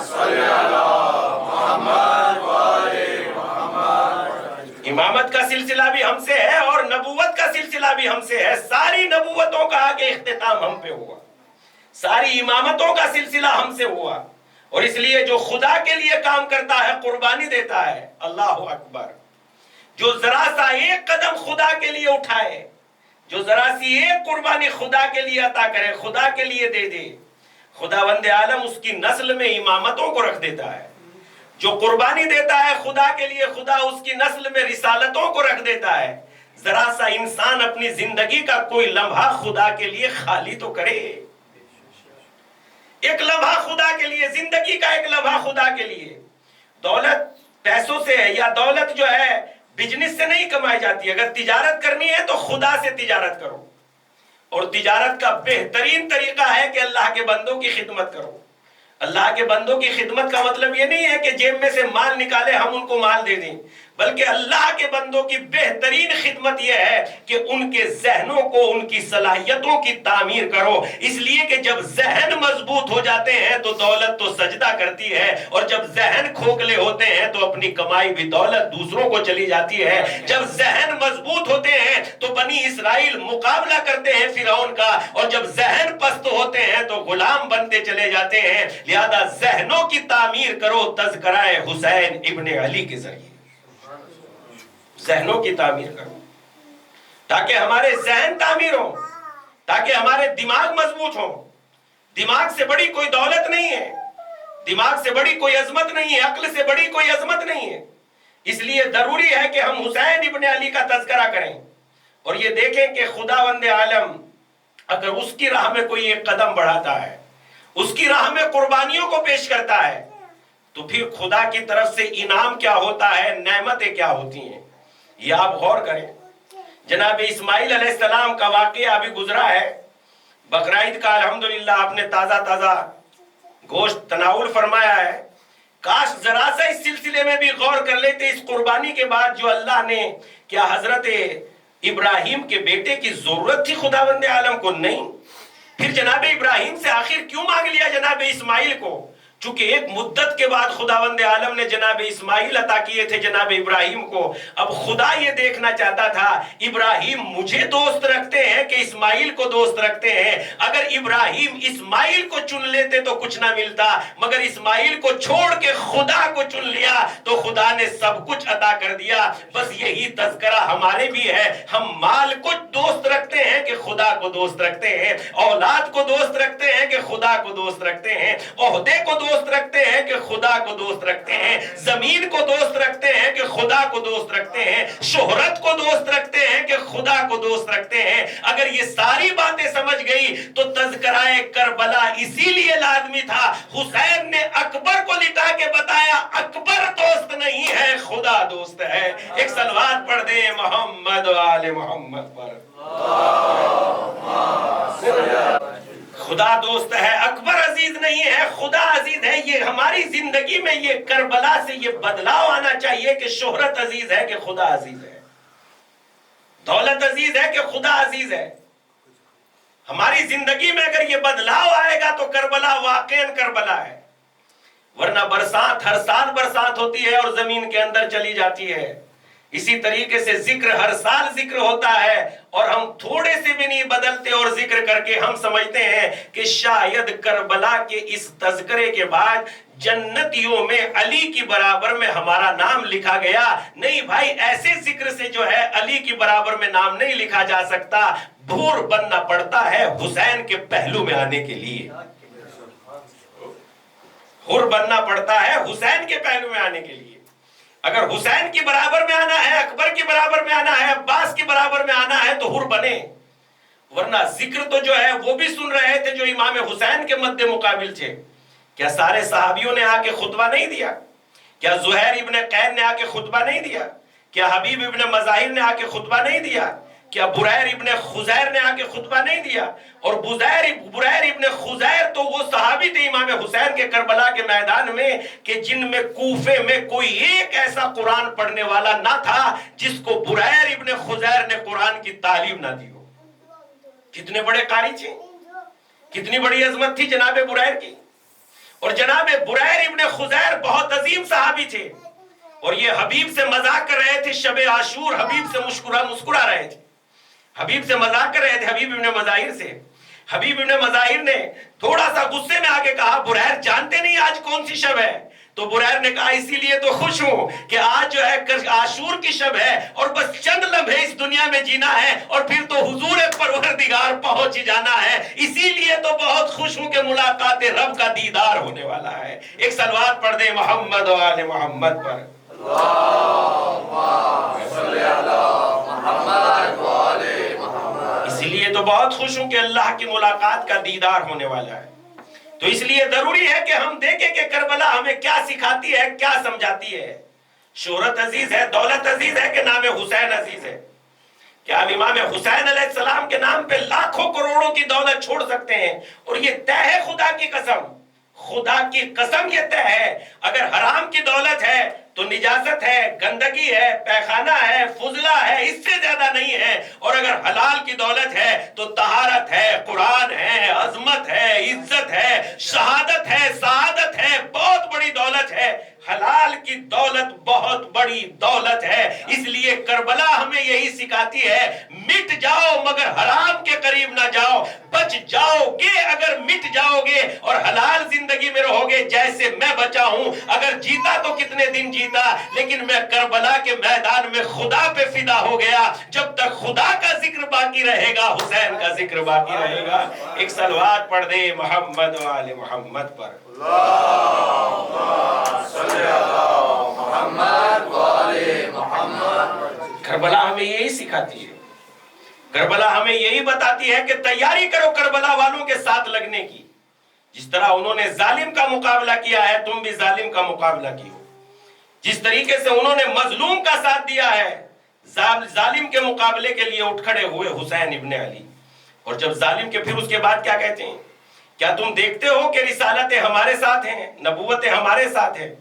صلی علی محمد و آل محمد. امامت کا سلسلہ بھی ہم سے ہے اور نبوت کا سلسلہ بھی ہم سے ہے. ساری نبوتوں کا آگے اختتام ہم پہ ہوا، ساری امامتوں کا سلسلہ ہم سے ہوا. اور اس لیے جو خدا کے لیے کام کرتا ہے قربانی دیتا ہے. اللہ اکبر. جو ذرا سا ایک قدم خدا کے لیے اٹھائے، جو ذرا سی ایک قربانی خدا کے لیے عطا کرے، خدا کے لیے دے دے، خداوند عالم اس کی نسل میں امامتوں کو رکھ دیتا ہے. جو قربانی دیتا ہے خدا کے لیے، خدا اس کی نسل میں رسالتوں کو رکھ دیتا ہے. ذرا سا انسان اپنی زندگی کا کوئی لمحہ خدا کے لیے خالی تو کرے. ایک لمحہ خدا کے لیے، زندگی کا ایک لمحہ خدا کے لیے. دولت پیسوں سے ہے، یا دولت جو ہے بزنس سے نہیں کمائی جاتی. اگر تجارت کرنی ہے تو خدا سے تجارت کرو، اور تجارت کا بہترین طریقہ ہے کہ اللہ کے بندوں کی خدمت کرو. اللہ کے بندوں کی خدمت کا مطلب یہ نہیں ہے کہ جیب میں سے مال نکالے ہم ان کو مال دے دیں، بلکہ اللہ کے بندوں کی بہترین خدمت یہ ہے کہ ان کے ذہنوں کو، ان کی صلاحیتوں کی تعمیر کرو. اس لیے کہ جب ذہن مضبوط ہو جاتے ہیں تو دولت تو سجدہ کرتی ہے، اور جب ذہن کھوکھلے ہوتے ہیں تو اپنی کمائی بھی دولت دوسروں کو چلی جاتی ہے. جب ذہن مضبوط ہوتے ہیں تو بنی اسرائیل مقابلہ کرتے ہیں فرعون کا، اور جب ذہن پست ہوتے ہیں تو غلام بنتے چلے جاتے ہیں. لہذا ذہنوں کی تعمیر کرو تذکرہ حسین ابن علی کے ذریعے. ذہنوں کی تعمیر کرو تاکہ ہمارے ذہن تعمیر ہوں، تاکہ ہمارے دماغ مضبوط ہوں. دماغ سے بڑی کوئی دولت نہیں ہے، دماغ سے بڑی کوئی عظمت نہیں ہے، عقل سے بڑی کوئی عظمت نہیں ہے. اس لیے ضروری ہے کہ ہم حسین ابن علی کا تذکرہ کریں اور یہ دیکھیں کہ خداوند عالم اگر اس کی راہ میں کوئی ایک قدم بڑھاتا ہے، اس کی راہ میں قربانیوں کو پیش کرتا ہے، تو پھر خدا کی طرف سے انعام کیا ہوتا ہے، نعمتیں کیا ہوتی ہیں. یہ آپ غور کریں. جناب اسماعیل علیہ السلام کا واقعہ ابھی گزرا ہے. بقرعید کا الحمدللہ آپ نے تازہ تازہ گوشت تناول فرمایا ہے. کاش ذرا سا اس سلسلے میں بھی غور کر لیتے. اس قربانی کے بعد جو اللہ نے، کیا حضرت ابراہیم کے بیٹے کی ضرورت تھی خداوند عالم کو؟ نہیں. پھر جناب ابراہیم سے آخر کیوں مانگ لیا جناب اسماعیل کو؟ چونکہ ایک مدت کے بعد خداوند عالم نے جناب اسماعیل عطا کیے تھے جناب ابراہیم کو. اب خدا یہ دیکھنا چاہتا تھا ابراہیم مجھے دوست رکھتے ہیں کہ اسماعیل کو دوست رکھتے ہیں. اگر ابراہیم اسماعیل کو چن لیتے تو کچھ نہ ملتا، مگر اسماعیل کو چھوڑ کے خدا کو چن لیا تو خدا نے سب کچھ عطا کر دیا. بس یہی تذکرہ ہمارے بھی ہے. ہم مال کو دوست رکھتے ہیں کہ خدا کو دوست رکھتے ہیں، اولاد کو دوست رکھتے ہیں کہ خدا کو دوست رکھتے ہیں، عہدے کو دوست رکھتے ہیں کہ خدا کو دوست رکھتے ہیں، زمین کو دوست رکھتے ہیں کہ خدا کو دوست رکھتے ہیں، شہرت کو دوست رکھتے ہیں کہ خدا کو دوست رکھتے ہیں. اگر یہ ساری باتیں سمجھ گئی تو تذکرہ کربلا اسی لیے لازمی تھا. حسین نے اکبر کو لٹا کے بتایا اکبر دوست نہیں ہے، خدا دوست ہے. ایک صلوات پڑھ دیں محمد و آل محمد پر. خدا دوست ہے، اکبر عزیز نہیں ہے، خدا عزیز ہے. یہ ہماری زندگی میں یہ کربلا سے یہ بدلاؤ آنا چاہیے کہ شہرت عزیز ہے کہ خدا عزیز ہے، دولت عزیز ہے کہ خدا عزیز ہے. ہماری زندگی میں اگر یہ بدلاؤ آئے گا تو کربلا واقعاً کربلا ہے. ورنہ برسات ہر سال برسات ہوتی ہے اور زمین کے اندر چلی جاتی ہے. اسی طریقے سے ذکر ہر سال ذکر ہوتا ہے اور ہم تھوڑے سے بھی نہیں بدلتے، اور ذکر کر کے ہم سمجھتے ہیں کہ شاید کربلا کے اس تذکرے کے بعد جنتیوں میں علی کی برابر میں ہمارا نام لکھا گیا. نہیں بھائی، ایسے ذکر سے جو ہے علی کی برابر میں نام نہیں لکھا جا سکتا. بھور بننا پڑتا ہے حسین کے پہلو میں آنے کے لیے، حر بننا پڑتا ہے حسین کے پہلو میں آنے کے لیے. اگر حسین کی برابر میں آنا ہے، اکبر کی برابر میں آنا ہے، عباس کی برابر میں آنا ہے تو حر بنے. ورنہ ذکر تو جو ہے وہ بھی سن رہے تھے جو امام حسین کے مد مقابل تھے. کیا سارے صحابیوں نے آ کے خطبہ نہیں دیا؟ کیا زہیر ابن قین نے آ کے خطبہ نہیں دیا؟ کیا حبیب ابن مظاہر نے آ کے خطبہ نہیں دیا؟ کیا بریر ابن خزیر نے آ کے خطبہ نہیں دیا؟ اور بریر ابن خزیر تو وہ صحابی تھے امام حسین کے کربلا کے میدان میں کہ جن میں کوفے میں کوئی ایک ایسا قرآن پڑھنے والا نہ تھا جس کو بریر ابن خزیر نے قرآن کی تعلیم نہ دی ہو. کتنے بڑے قاری تھے، کتنی بڑی عظمت تھی جناب بریر کی. اور جناب بریر ابن خزیر بہت عظیم صحابی تھے، اور یہ حبیب سے مذاق کر رہے تھے. شب عاشور حبیب سے مسکرا رہے تھے، حبیب سے مذاق کر رہے تھے، حبیب ابن مظاہر سے. حبیب ابن مظاہر نے تھوڑا سا غصے میں آگے کہا بریر جانتے نہیں آج کون سی شب ہے؟ تو بریر نے کہا اسی لیے تو خوش ہوں کہ آج جو ہے عاشور کی شب ہے اور بس چند لمحے اس دنیا میں جینا ہے اور پھر تو حضور پروردگار پہنچ ہی جانا ہے. اسی لیے تو بہت خوش ہوں کہ ملاقات رب کا دیدار ہونے والا ہے. ایک صلوات پڑھ دیں محمد و آل محمد پر. اسی لیے تو بہت خوش ہوں کہ اللہ کی ملاقات کا دیدار ہونے والا ہے. تو اس لیے ضروری ہے کہ ہم دیکھیں کہ کربلا ہمیں کیا سکھاتی ہے، کیا سمجھاتی ہے۔ شہرت عزیز ہے، دولت عزیز ہے کہ نام حسین عزیز ہے؟ کیا ہم امام حسین علیہ السلام کے نام پہ لاکھوں کروڑوں کی دولت چھوڑ سکتے ہیں؟ اور یہ طے ہے خدا کی قسم، خدا کی قسم یہ طے ہے، اگر حرام کی دولت ہے تو نجاست ہے، گندگی ہے، پیخانہ ہے، فضلہ ہے، اس سے زیادہ نہیں ہے، اور اگر حلال کی دولت ہے تو طہارت ہے، قرآن ہے، عظمت ہے، عزت ہے، شہادت ہے، سعادت ہے، بہت بڑی دولت ہے۔ حلال کی دولت بہت بڑی دولت ہے، اس لیے کربلا ہمیں یہی سکھاتی ہے، مٹ جاؤ مگر حرام کے قریب نہ جاؤ، بچ جاؤ گے اگر مٹ جاؤ گے اور حلال زندگی میں رہو گے، جیسے میں بچا ہوں۔ اگر جیتا تو کتنے دن جیتا، لیکن میں کربلا کے میدان میں خدا پہ فدا ہو گیا۔ جب تک خدا کا ذکر باقی رہے گا، حسین کا ذکر باقی رہے گا۔ ایک صلوات پڑھ دے محمد و آل محمد پر۔ کربلا ہمیں یہی سکھاتی ہے، کربلا ہمیں یہی بتاتی ہے کہ تیاری کرو کربلا والوں کے ساتھ لگنے کی۔ جس طرح انہوں نے ظالم کا مقابلہ کیا ہے، تم بھی ظالم کا مقابلہ کیو۔ جس طریقے سے انہوں نے مظلوم کا ساتھ دیا ہے، ظالم کے مقابلے کے لیے اٹھ کھڑے ہوئے حسین ابن علی۔ اور جب ظالم کے پھر اس کے بعد کیا کہتے ہیں؟ کیا تم دیکھتے ہو کہ رسالتیں ہمارے ساتھ ہیں، نبوتیں ہمارے ساتھ ہیں،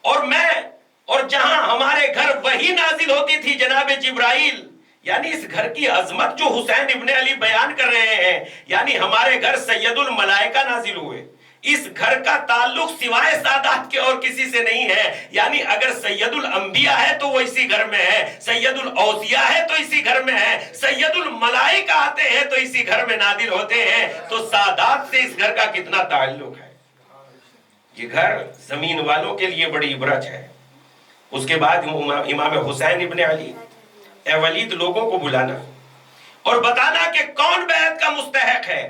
اور جہاں ہمارے گھر وہی نازل ہوتی تھی جناب جبرائیل، یعنی اس گھر کی عظمت جو حسین ابن علی بیان کر رہے ہیں، یعنی ہمارے گھر سید الملائکہ نازل ہوئے، اس گھر کا تعلق سوائے سادات کے اور کسی سے نہیں ہے، یعنی اگر سید الانبیاء ہے تو وہ اسی گھر میں ہے، سید الاوصیاء ہے تو اسی گھر میں ہے، سید الملائکہ آتے ہیں تو اسی گھر میں نازل ہوتے ہیں، تو سادات سے اس گھر کا کتنا تعلق ہے۔ یہ گھر زمین والوں کے لیے بڑی عبرت ہے۔ اس کے بعد امام حسین ابن علی، اے ولید لوگوں کو بلانا اور بتانا کہ کون بیعت کا مستحق ہے،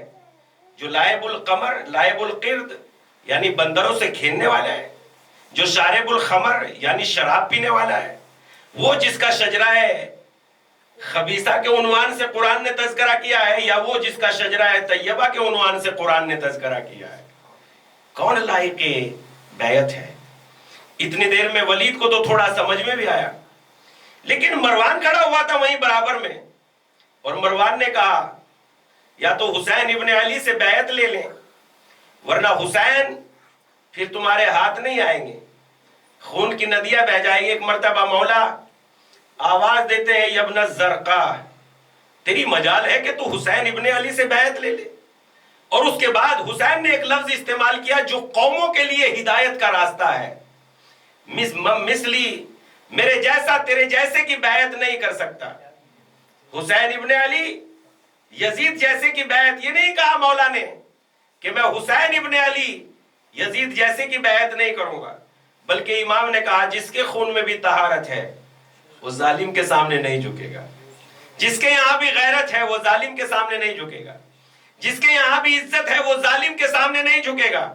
جو لائب القمر لائب القرد یعنی بندروں سے کھیلنے والا ہے، جو شارب الخمر یعنی شراب پینے والا ہے، وہ جس کا شجرہ خبیثہ کے عنوان سے قرآن نے تذکرہ کیا ہے، یا وہ جس کا شجرہ طیبہ کے عنوان سے قرآن نے تذکرہ کیا ہے؟ کون لائق بیعت ہے؟ اتنی دیر میں ولید کو تو تھوڑا سمجھ میں بھی آیا، لیکن مروان کھڑا ہوا تھا وہیں برابر میں، اور مروان نے کہا یا تو حسین ابن علی سے بیعت لے لیں، ورنہ حسین پھر تمہارے ہاتھ نہیں آئیں گے، خون کی ندیاں بہ جائیں گی۔ ایک مرتبہ مولا آواز دیتے ہیں یبن الزرقا، تیری مجال ہے کہ تو حسین ابن علی سے بیعت لے لے۔ اور اس کے بعد حسین نے ایک لفظ استعمال کیا جو قوموں کے لیے ہدایت کا راستہ ہے، مثلی میرے جیسا تیرے جیسے کی بیعت نہیں کر سکتا۔ حسین ابن علی یزید جیسے کی بیعت، یہ نہیں کہا مولا نے کہ میں حسین ابن علی یزید جیسے کی بیعت نہیں کروں گا، بلکہ امام نے کہا جس کے خون میں بھی طہارت ہے وہ ظالم کے سامنے نہیں جھکے گا، جس کے یہاں بھی غیرت ہے وہ ظالم کے سامنے نہیں جھکے گا، جس کے یہاں بھی عزت ہے وہ ظالم کے سامنے نہیں جھکے گا۔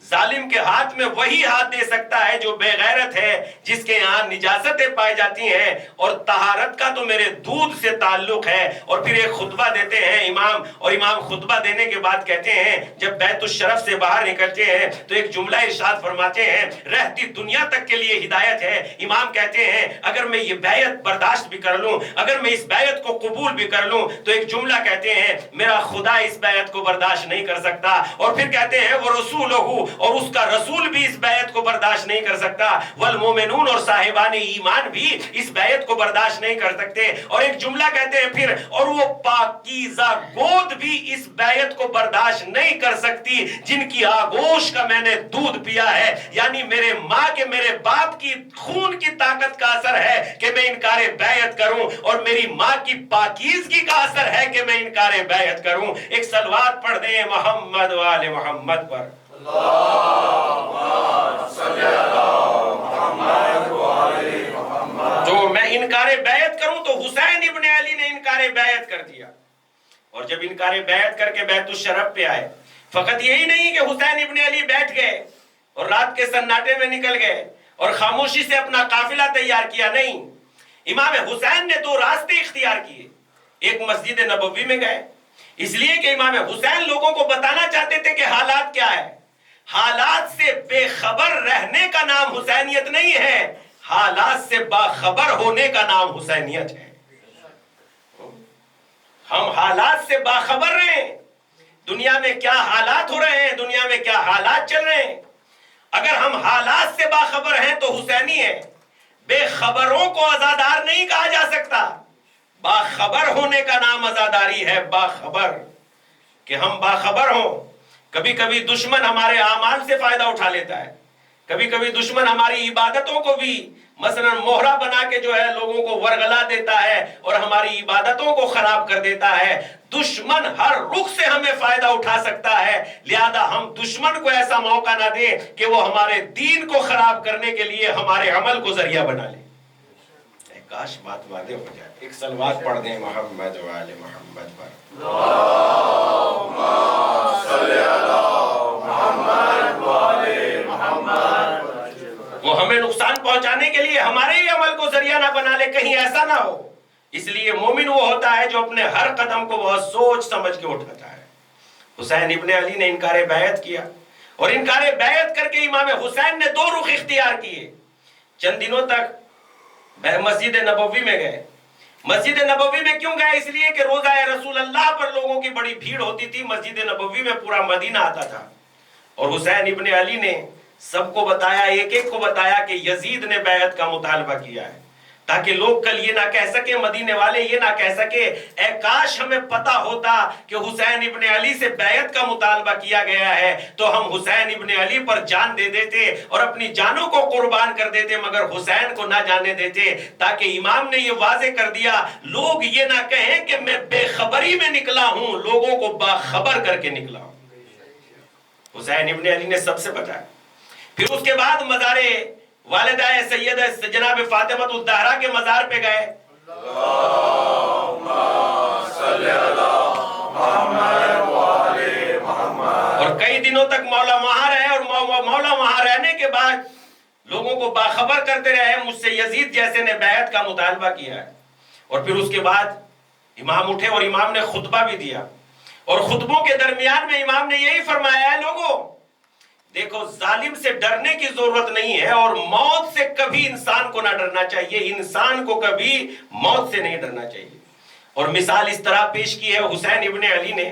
ظالم کے ہاتھ میں وہی ہاتھ دے سکتا ہے جو بے غیرت ہے، جس کے یہاں نجاستیں پائی جاتی ہیں، اور طہارت کا تو میرے دودھ سے تعلق ہے۔ اور پھر ایک خطبہ دیتے ہیں امام، اور امام خطبہ دینے کے بعد کہتے ہیں جب بیت الشرف سے باہر نکلتے ہیں تو ایک جملہ ارشاد فرماتے ہیں رہتی دنیا تک کے لیے ہدایت ہے۔ امام کہتے ہیں اگر میں یہ بیعت برداشت بھی کر لوں، اگر میں اس بیعت کو قبول بھی کر لوں، تو ایک جملہ کہتے ہیں میرا خدا اس بیعت کو برداشت نہیں کر سکتا۔ اور پھر کہتے ہیں وہ رسولہ، اور اس کا رسول بھی اس بیعت کو برداشت نہیں کر سکتا، والمومنون، اور صاحبان ایمان بھی اس بیعت کو برداشت نہیں کر سکتے۔ اور ایک جملہ کہتے ہیں پھر، اور وہ پاکیزہ گود بھی اس بیعت کو برداشت نہیں کر سکتی جن کی آغوش کا میں نے دودھ پیا ہے، یعنی میرے ماں کے میرے باپ کی خون کی طاقت کا اثر ہے کہ میں انکار بیعت کروں، اور میری ماں کی پاکیزگی کا اثر ہے کہ میں انکار بیعت کروں۔ ایک صلوات پڑھ دیں محمد و آل محمد پر۔ جو میں انکار بیعت کروں تو حسین ابن علی نے انکار بیعت کر دیا، اور جب انکار بیعت کر کے بیت الشرف پہ آئے، فقط یہی نہیں کہ حسین ابن علی بیٹھ گئے اور رات کے سناٹے میں نکل گئے اور خاموشی سے اپنا قافلہ تیار کیا، نہیں، امام حسین نے دو راستے اختیار کیے۔ ایک مسجد نبوی میں گئے، اس لیے کہ امام حسین لوگوں کو بتانا چاہتے تھے کہ حالات کیا ہے، حالات سے بے خبر رہنے کا نام حسینیت نہیں ہے، حالات سے باخبر ہونے کا نام حسینیت ہے۔ ہم حالات سے باخبر رہیں، دنیا میں کیا حالات ہو رہے ہیں، دنیا میں کیا حالات چل رہے ہیں۔ اگر ہم حالات سے باخبر ہیں تو حسینی ہے۔ بے خبروں کو عزادار نہیں کہا جا سکتا، باخبر ہونے کا نام عزاداری ہے۔ باخبر کہ ہم باخبر ہوں۔ کبھی کبھی دشمن ہمارے اعمال سے فائدہ اٹھا لیتا ہے، کبھی کبھی دشمن ہماری عبادتوں کو بھی مثلا مہرہ بنا کے جو ہے لوگوں کو ورگلا دیتا ہے اور ہماری عبادتوں کو خراب کر دیتا ہے۔ دشمن ہر رخ سے ہمیں فائدہ اٹھا سکتا ہے، لہذا ہم دشمن کو ایسا موقع نہ دیں کہ وہ ہمارے دین کو خراب کرنے کے لیے ہمارے عمل کو ذریعہ بنا لے۔ کاش بات واضح ہو جائے۔ ایک سلوات پڑھ دیں محمد و آل محمد پر۔ اللہم صلی علی محمد و آل محمد۔ وہ ہمیں نقصان پہنچانے کے لیے ہمارے ہی عمل کو ذریعہ نہ بنا لے، کہیں ایسا نہ ہو۔ اس لیے مومن وہ ہوتا ہے جو اپنے ہر قدم کو بہت سوچ سمجھ کے اٹھاتا ہے۔ حسین ابن علی نے انکار بیعت کیا، اور انکار بیعت کر کے امام حسین نے دو رخ اختیار کیے۔ چند دنوں تک مسجد نبوی میں گئے۔ مسجد نبوی میں کیوں گئے؟ اس لیے کہ روزہ رسول اللہ پر لوگوں کی بڑی بھیڑ ہوتی تھی۔ مسجد نبوی میں پورا مدینہ آتا تھا، اور حسین ابن علی نے سب کو بتایا، ایک ایک کو بتایا کہ یزید نے بیعت کا مطالبہ کیا ہے، تاکہ لوگ کل یہ نہ کہہ سکے، مدینے والے یہ نہ کہہ سکے اے کاش ہمیں پتا ہوتا کہ حسین ابن علی سے بیعت کا مطالبہ کیا گیا ہے تو ہم حسین ابن علی پر جان دے دیتے اور اپنی جانوں کو قربان کر دیتے، مگر حسین کو نہ جانے دیتے۔ تاکہ امام نے یہ واضح کر دیا، لوگ یہ نہ کہیں کہ میں بے خبری میں نکلا ہوں، لوگوں کو باخبر کر کے نکلا ہوں۔ حسین ابن علی نے سب سے بتایا۔ پھر اس کے بعد مزار والدہ سیدہ جناب فاطمہ الزہرا کے مزار پہ گئے۔ اللہم صلی علی محمد و آل محمد۔ اور کئی دنوں تک مولا وہاں رہے، اور مولا وہاں رہنے کے بعد لوگوں کو باخبر کرتے رہے مجھ سے یزید جیسے نے بیعت کا مطالبہ کیا ہے۔ اور پھر اس کے بعد امام اٹھے اور امام نے خطبہ بھی دیا، اور خطبوں کے درمیان میں امام نے یہی فرمایا ہے، لوگوں دیکھو ظالم سے ڈرنے کی ضرورت نہیں ہے، اور موت سے کبھی انسان کو نہ ڈرنا چاہیے، انسان کو کبھی موت سے نہیں ڈرنا چاہیے۔ اور مثال اس طرح پیش کی ہے حسین ابن علی نے،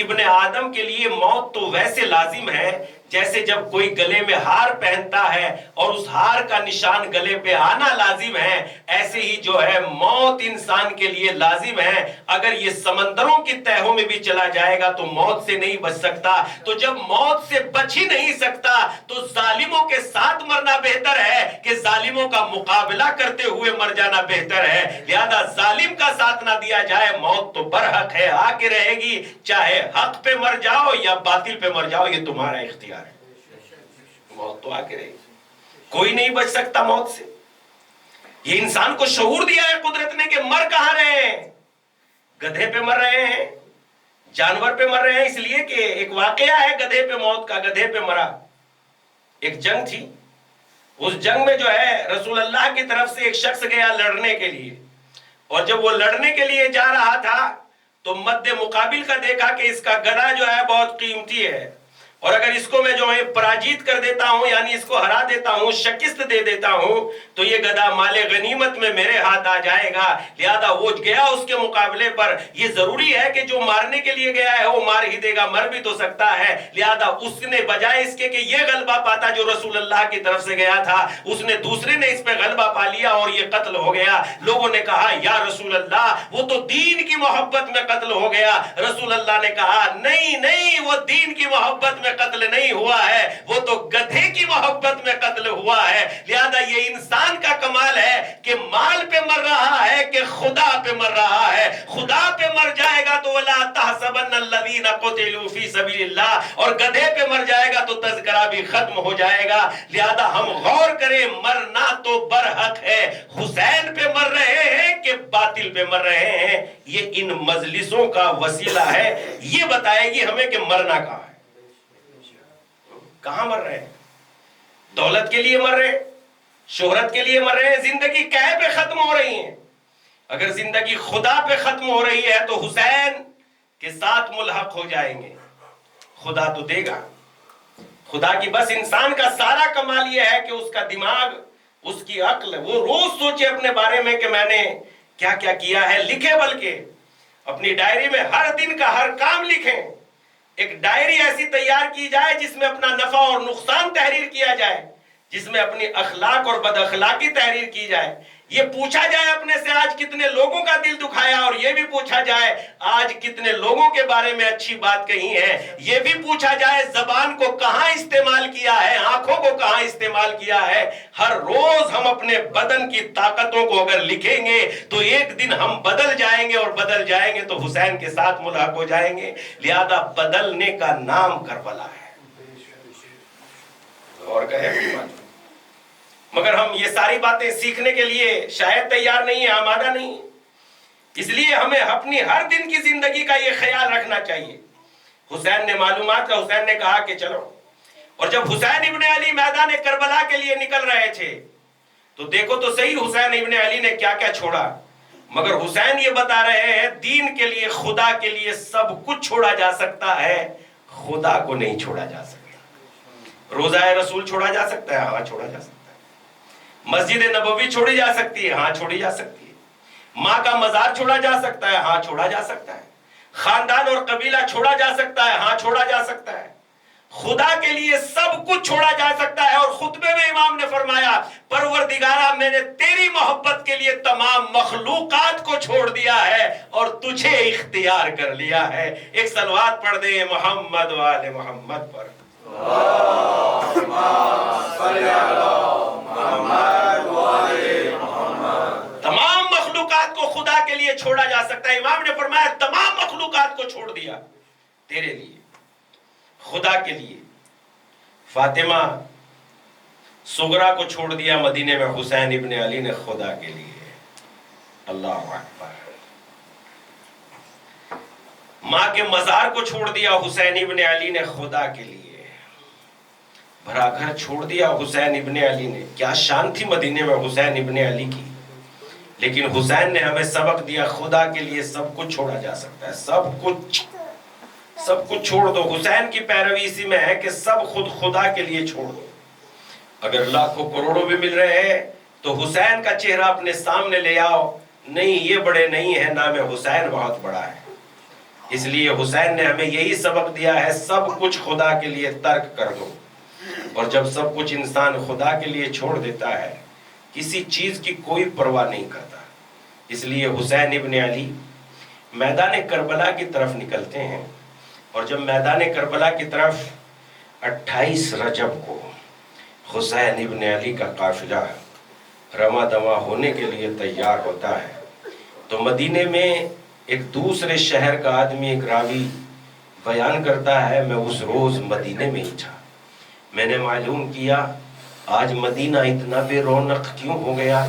ابن آدم کے لیے موت تو ویسے لازم ہے جیسے جب کوئی گلے میں ہار پہنتا ہے اور اس ہار کا نشان گلے پہ آنا لازم ہے، ایسے ہی جو ہے موت انسان کے لیے لازم ہے۔ اگر یہ سمندروں کی تہوں میں بھی چلا جائے گا تو موت سے نہیں بچ سکتا، تو جب موت سے بچ ہی نہیں سکتا تو ظالموں کے ساتھ مرنا بہتر ہے کہ ظالموں کا مقابلہ کرتے ہوئے مر جانا بہتر ہے۔ لہذا ظالم کا ساتھ نہ دیا جائے، موت تو برحق ہے، آ کے رہے گی، چاہے حق پہ مر جاؤ یا باطل پہ مر جاؤ، یہ تمہارا اختیار ہے۔ موت تو آ کے رہے گی، کوئی نہیں بچ سکتا موت سے۔ یہ انسان کو شعور دیا ہے قدرت نے کہ مر کہاں رہے ہیں، گدھے پہ مر رہے ہیں، جانور پہ مر رہے ہیں۔ اس لیے کہ ایک واقعہ ہے گدھے پہ موت کا، گدھے پہ مرا۔ ایک جنگ تھی، اس جنگ میں جو ہے رسول اللہ کی طرف سے ایک شخص گیا لڑنے کے لیے، اور جب وہ لڑنے کے لیے جا رہا تھا تو مد مقابل کا دیکھا کہ اس کا گدھا جو ہے بہت قیمتی ہے، اور اگر اس کو میں جو ہے پراجیت کر دیتا ہوں، یعنی اس کو ہرا دیتا ہوں، شکست دے دیتا ہوں، تو یہ گدھا مال غنیمت میں میرے ہاتھ آ جائے گا۔ لہذا وہ گیا اس کے مقابلے پر۔ یہ ضروری ہے کہ جو مارنے کے لیے گیا ہے وہ مار ہی دے گا، مر بھی تو سکتا ہے۔ لہذا اس نے بجائے اس کے کہ یہ غلبہ پاتا جو رسول اللہ کی طرف سے گیا تھا، اس نے دوسرے نے اس پہ غلبہ پا لیا اور یہ قتل ہو گیا۔ لوگوں نے کہا یا رسول اللہ وہ تو دین کی محبت میں قتل ہو گیا۔ رسول اللہ نے کہا نہیں نہیں، وہ دین کی محبت میں قتل نہیں ہوا ہے، وہ تو گدھے کی محبت میں قتل ہوا ہے۔ لہذا یہ انسان کا کمال ہے کہ مال پہ مر رہا ہے کہ خدا پہ مر رہا ہے۔ خدا پہ مر جائے گا تو وَلَا تَحْسَبَنَّ الَّذِينَ قُتِلُوا فِي سَبِيلِ اللَّهِ، اور گدھے پہ مر جائے گا تو تذکرہ بھی ختم ہو جائے گا۔ لہذا ہم غور کریں، مرنا تو برحق ہے۔ حسین پہ مر رہے ہیں کہ باطل پہ مر رہے ہیں، یہ ان مجلسوں کا وسیلہ ہے۔ یہ بتائے گی ہمیں کہ مرنا کہاں ہے، کہاں مر رہے ہیں۔ دولت کے لیے مر رہے ہیں، شہرت کے لیے مر رہے ہیں، زندگی کہے پہ ختم ہو رہی ہیں۔ اگر زندگی خدا پہ ختم ہو رہی ہے تو حسین کے ساتھ ملحق ہو جائیں گے۔ خدا تو دے گا، خدا کی بس انسان کا سارا کمال یہ ہے کہ اس کا دماغ، اس کی عقل، وہ روز سوچے اپنے بارے میں کہ میں نے کیا کیا کیا ہے، لکھے، بلکہ اپنی ڈائری میں ہر دن کا ہر کام لکھیں. ایک ڈائری ایسی تیار کی جائے جس میں اپنا نفع اور نقصان تحریر کیا جائے، جس میں اپنی اخلاق اور بد اخلاقی تحریر کی جائے. یہ پوچھا جائے اپنے سے آج کتنے لوگوں کا دل دکھایا، اور یہ بھی پوچھا جائے آج کتنے لوگوں کے بارے میں اچھی بات کہی ہے. یہ بھی پوچھا جائے زبان کو کہاں استعمال کیا ہے، آنکھوں کو کہاں استعمال کیا ہے. ہر روز ہم اپنے بدن کی طاقتوں کو اگر لکھیں گے تو ایک دن ہم بدل جائیں گے، اور بدل جائیں گے تو حسین کے ساتھ ملحق ہو جائیں گے. لہذا بدلنے کا نام کربلا ہے. اور کہے مگر ہم یہ ساری باتیں سیکھنے کے لیے شاید تیار نہیں ہیں، آمادہ نہیں. اس لیے ہمیں اپنی ہر دن کی زندگی کا یہ خیال رکھنا چاہیے. حسین نے معلومات کا، حسین نے کہا کہ چلو. اور جب حسین ابن علی میدان کربلا کے لیے نکل رہے تھے تو دیکھو تو صحیح حسین ابن علی نے کیا کیا چھوڑا. مگر حسین یہ بتا رہے ہیں دین کے لیے، خدا کے لیے سب کچھ چھوڑا جا سکتا ہے، خدا کو نہیں چھوڑا جا سکتا. روزہ رسول چھوڑا جا سکتا ہے، ہاں چھوڑا جا سکتا ہے. مسجد نبوی چھوڑی جا سکتی ہے، ہاں چھوڑی جا سکتی ہے. ماں کا مزار چھوڑا جا سکتا ہے، ہاں چھوڑا جا سکتا ہے. خاندان اور قبیلہ چھوڑا جا سکتا ہے، ہاں چھوڑا جا سکتا ہے. خدا کے لیے سب کچھ چھوڑا جا سکتا ہے. اور خطبے میں امام نے فرمایا پروردگارا میں نے تیری محبت کے لیے تمام مخلوقات کو چھوڑ دیا ہے اور تجھے اختیار کر لیا ہے. ایک صلوات پڑھ دیں محمد و آل محمد پر. اللہم صلی علی محمد و آل محمد. تمام مخلوقات کو خدا کے لیے چھوڑا جا سکتا ہے. امام نے فرمایا تمام مخلوقات کو چھوڑ دیا تیرے لیے، خدا کے لیے. فاطمہ صغرا کو چھوڑ دیا مدینے میں حسین ابن علی نے خدا کے لیے. اللہ اکبر. ماں کے مزار کو چھوڑ دیا حسین ابن علی نے خدا کے لیے. بھرا گھر چھوڑ دیا حسین ابن علی نے. کیا شان تھی مدینے میں حسین ابن علی کی. لیکن حسین نے ہمیں سبق دیا خدا کے لیے سب کچھ چھوڑا جا سکتا ہے. سب کچھ چھوڑ دو. حسین کی پیروی اسی میں ہے کہ سب خود خدا کے لیے چھوڑ دو. اگر لاکھوں کروڑوں بھی مل رہے ہیں تو حسین کا چہرہ اپنے سامنے لے آؤ. نہیں یہ بڑے نہیں ہیں، نام حسین بہت بڑا ہے. اس لیے حسین نے ہمیں یہی سبق دیا ہے سب کچھ خدا کے لیے ترک کر دو. اور جب سب کچھ انسان خدا کے لیے چھوڑ دیتا ہے کسی چیز کی کوئی پرواہ نہیں کرتا. اس لیے حسین ابن علی میدان کربلا کی طرف نکلتے ہیں. اور جب میدان کربلا کی طرف 28 رجب کو حسین ابن علی کا قافلہ رواں دواں ہونے کے لیے تیار ہوتا ہے تو مدینے میں ایک دوسرے شہر کا آدمی، ایک راوی بیان کرتا ہے میں اس روز مدینے میں ہی تھا. میں نے معلوم کیا آج مدینہ اتنا بے رونق کیوں ہو گیا.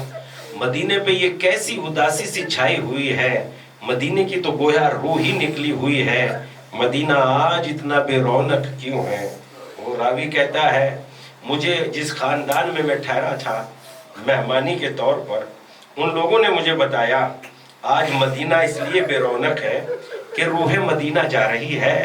مدینے پہ یہ کیسی اداسی سی چھائی ہوئی ہے. مدینے کی تو گویا روح ہی نکلی ہوئی ہے. مدینہ آج اتنا بے رونق کیوں ہے. وہ راوی کہتا ہے مجھے جس خاندان میں ٹھہرا تھا مہمانی کے طور پر، ان لوگوں نے مجھے بتایا آج مدینہ اس لیے بے رونق ہے کہ روح مدینہ جا رہی ہے،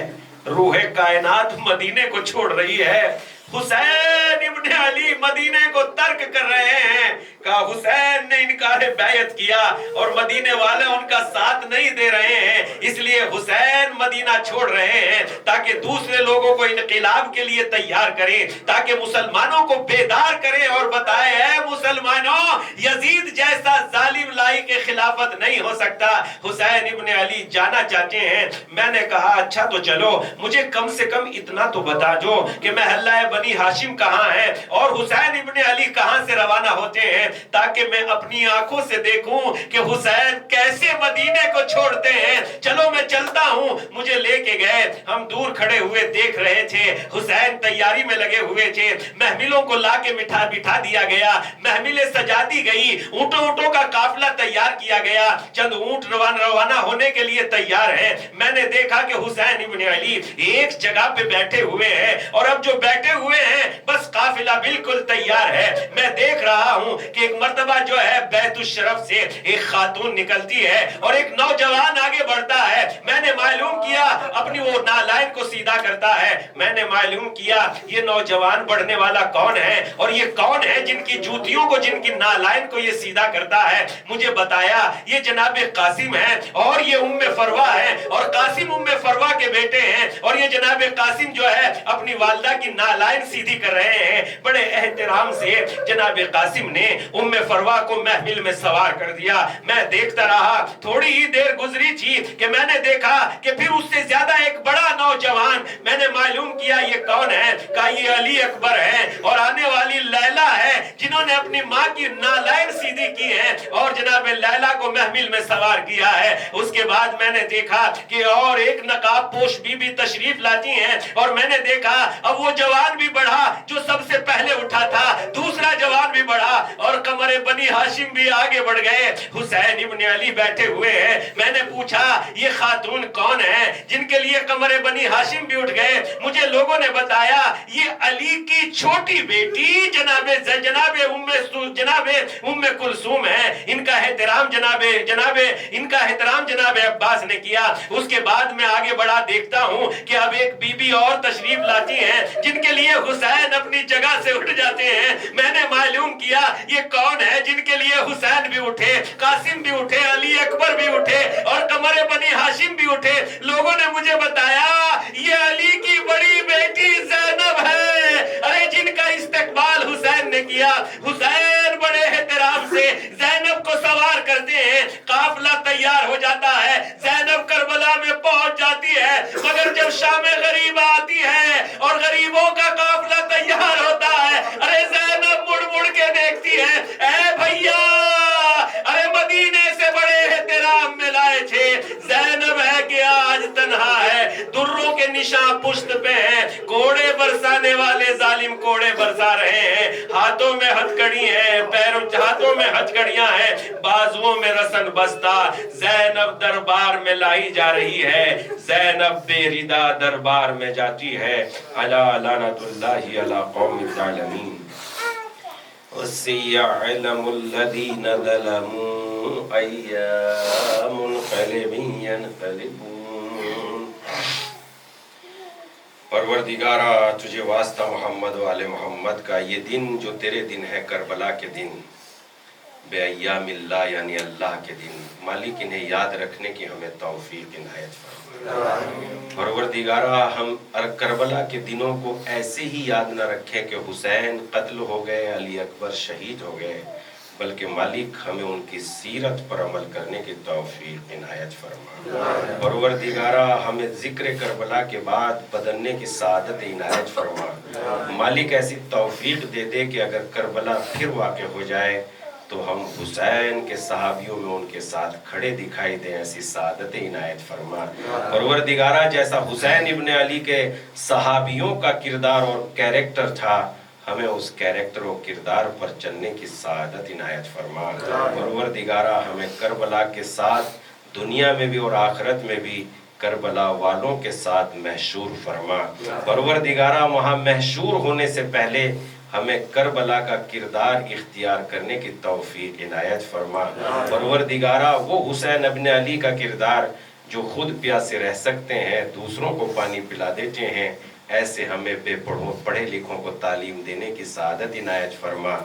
روح کائنات مدینے کو چھوڑ رہی ہے. حسین ابن علی مدینے کو ترک کر رہے ہیں. کہا حسین نے انکار بیعت کیا اور مدینے والے ان کا ساتھ نہیں دے رہے ہیں، اس لیے حسین مدینہ چھوڑ رہے ہیں تاکہ دوسرے لوگوں کو انقلاب کے لیے تیار کریں، تاکہ مسلمانوں کو بیدار کریں اور بتائے اے مسلمانوں یزید جیسا ظالم لائق خلافت نہیں ہو سکتا. حسین ابن علی جانا چاہتے ہیں. میں نے کہا اچھا تو چلو مجھے کم سے کم اتنا تو بتا دو کہ محلہ بنی ہاشم کہاں ہے اور حسین ابن علی کہاں سے روانہ ہوتے ہیں، تاکہ میں اپنی آنکھوں سے دیکھوں کہ حسین کیسے مدینے کو چھوڑتے ہیں. چلو میں چلتا ہوں. مجھے لے کے گئے. ہم دور کھڑے ہوئے دیکھ رہے تھے. حسین تیاری میں لگے ہوئے تھے. محملوں کو لا کے بٹھا دیا گیا. محملیں سجا دی گئی. اونٹوں کا قافلہ تیار کیا گیا. چند اونٹ روانہ ہونے کے لیے تیار ہے. میں نے دیکھا کہ حسین ابن علی ایک جگہ پہ بیٹھے ہوئے ہیں اور اب جو بیٹھے ہوئے ہیں بس قافلہ بالکل تیار ہے. میں دیکھ رہا ہوں کہ ایک مرتبہ جو ہے بیت الشرف سے ایک خاتون نکلتی ہے اور ایک نوجوان آگے بڑھتا ہے. میں نے معلوم کیا اپنی وہ نالائن کو سیدھا کرتا ہے. میں نے معلوم کیا یہ نوجوان بڑھنے والا کون ہے اور یہ کون ہے جن کی جوتیوں کو, جن کی نالائن کو یہ سیدھا کرتا ہے. مجھے بتایا یہ جناب قاسم ہے اور یہ ام فروا ہے, اور قاسم ام فروا کے بیٹے ہیں, اور یہ جناب قاسم جو ہے اپنی والدہ کی نالائن سیدھی کر رہے ہیں. بڑے احترام سے جناب قاسم نے ام فروا کو محمل میں سوار کر دیا. میں دیکھتا رہا, تھوڑی ہی دیر گزری تھی کہ میں نے دیکھا کہ پھر اس سے زیادہ ایک بڑا نوجوان. میں نے معلوم کیا یہ کون ہے, کہا یہ علی اکبر ہے اور آنے والی لیلا ہے جنہوں نے اپنی ماں کی نالائن سیدھی کی ہے اور جناب لیلا کو محمل میں سوار کیا ہے. اس کے بعد میں نے دیکھا کہ اور ایک نقاب پوش بی بی تشریف لاتی ہیں, اور میں نے دیکھا اب وہ جوان بھی بڑھا جو سب سے پہلے اٹھا تھا, دوسرا جوان بھی بڑھا اور قمر بنی ہاشم بھی آگے بڑھ گئے. حسین ابن علی بیٹھے ہوئے ہیں. میں نے پوچھا یہ خاتون کون ہے جن کے لیے قمر بنی ہاشم بھی اٹھ گئے. مجھے لوگوں نے بتایا یہ علی کی چھوٹی بیٹی جناب ام کلثوم ہے. ان کا احترام جناب عباس نے کیا. اس کے بعد میں آگے بڑھا, دیکھتا ہوں کہ اب ایک بی بی اور تشریف لاتی ہیں جن کے لیے حسین اپنی جگہ سے اٹھ جاتے ہیں. میں نے معلوم کیا یہ کون ہے جن کے لیے حسین بھی اٹھے, قاسم بھی اٹھے, علی اکبر بھی اٹھے اور قمر بنی ہاشم بھی اٹھے. لوگوں نے مجھے بتایا یہ علی کی بڑی بیٹی زینب ہے, ارے جن کا استقبال حسین نے کیا. حسین بڑے احترام سے زینب کو سوار کرتے ہیں. قافلہ تیار ہو جاتا ہے, زینب کربلا میں پہنچ جاتی ہے. مگر جب شام غریب آتی ہے اور غریبوں کا قافلہ تیار ہوتا ہے, ارے زینب مڑ مڑ کے دیکھتی ہے, اے بھیا ارے مدینے سے بڑے احترام میں لائے تھے, زینب ہے کہ آج تنہا ہے. دروں کے نشان پشت پہ ہیں, کوڑے برسانے والے ظالم کوڑے برسا رہے ہیں. ہاتھوں میں ہتھکڑی ہیں, ہاتھوں میں ہتھکڑیاں ہیں, بازوؤں میں رسن بستہ. زینب دربار میں لائی جا رہی ہے, زینب بے ردا دربار میں جاتی ہے. الا لعنت اللہ علی قوم الظالمین وسيعلم الذين ظلموا أي منقلب ينقلبون. پروردگارا تجھے واسطہ محمد و آل محمد کا یہ دن جو تیرے دن ہے, کربلا کے دن, بے ایام اللہ یعنی اللہ کے دن, مالک انہیں یاد رکھنے کی ہمیں توفیق عنایت فرما. پروردگارا ہم کربلا کے دنوں کو ایسے ہی یاد نہ رکھیں کہ حسین قتل ہو گئے, علی اکبر شہید ہو گئے, بلکہ مالک ہمیں ان کی سیرت پر عمل کرنے کی توفیق عنایت فرما. پروردگارا ہمیں ذکر کربلا کے بعد بدلنے کی سعادت عنایت فرما. مالک ایسی توفیق دے دے کہ اگر کربلا پھر واقع ہو جائے تو ہم حسین کے صحابیوں میں ان کے ساتھ کھڑے دکھائی دیں, ایسی سعادت عنایت فرما. پروردگارا جیسا حسین ابن علی کے صحابیوں کا کردار اور کیریکٹر تھا, ہمیں اس کیریکٹر و کردار پر چلنے کی سعادت عنایت فرما. پروردگارا ہمیں کربلا کے ساتھ دنیا میں بھی اور آخرت میں بھی کربلا والوں کے ساتھ محشور فرما. پروردگارا وہاں محشور ہونے سے پہلے ہمیں کربلا کا کردار اختیار کرنے کی توفیق عنایت فرما. پروردگارا وہ حسین ابن علی کا کردار جو خود پیاسے رہ سکتے ہیں, دوسروں کو پانی پلا دیتے ہیں, ایسے ہمیں بے پڑھے لکھوں کو تعلیم دینے کی سعادت عنایت فرما.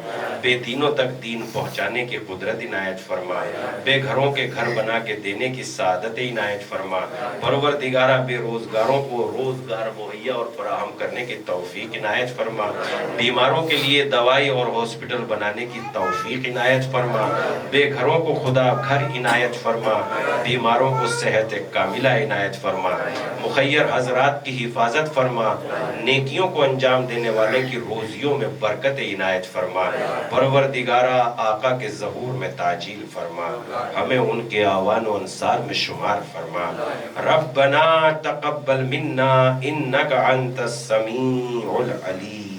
بے دینوں تک دین پہنچانے کی قدرت عنایت فرما. بے گھروں کے گھر بنا کے دینے کی سعادت عنایت فرما. پروردگارا بے روزگاروں کو روزگار مہیا اور فراہم کرنے کی توفیق عنایت فرما. بیماروں کے لیے دوائی اور ہاسپٹل بنانے کی توفیق عنایت فرما. بے گھروں کو خدا گھر عنایت فرما. بیماروں کو صحت کاملہ عنایت فرما. مخیر حضرات کی حفاظت فرما. نیکیوں کو انجام دینے والے کی روزیوں میں برکت عنایت فرما. پروردگارا آقا کے ظہور میں تعجیل فرما. ہمیں ان کے اعوان و انصار میں شمار فرما. ربنا تقبل منا انک انت السمیع العلیم.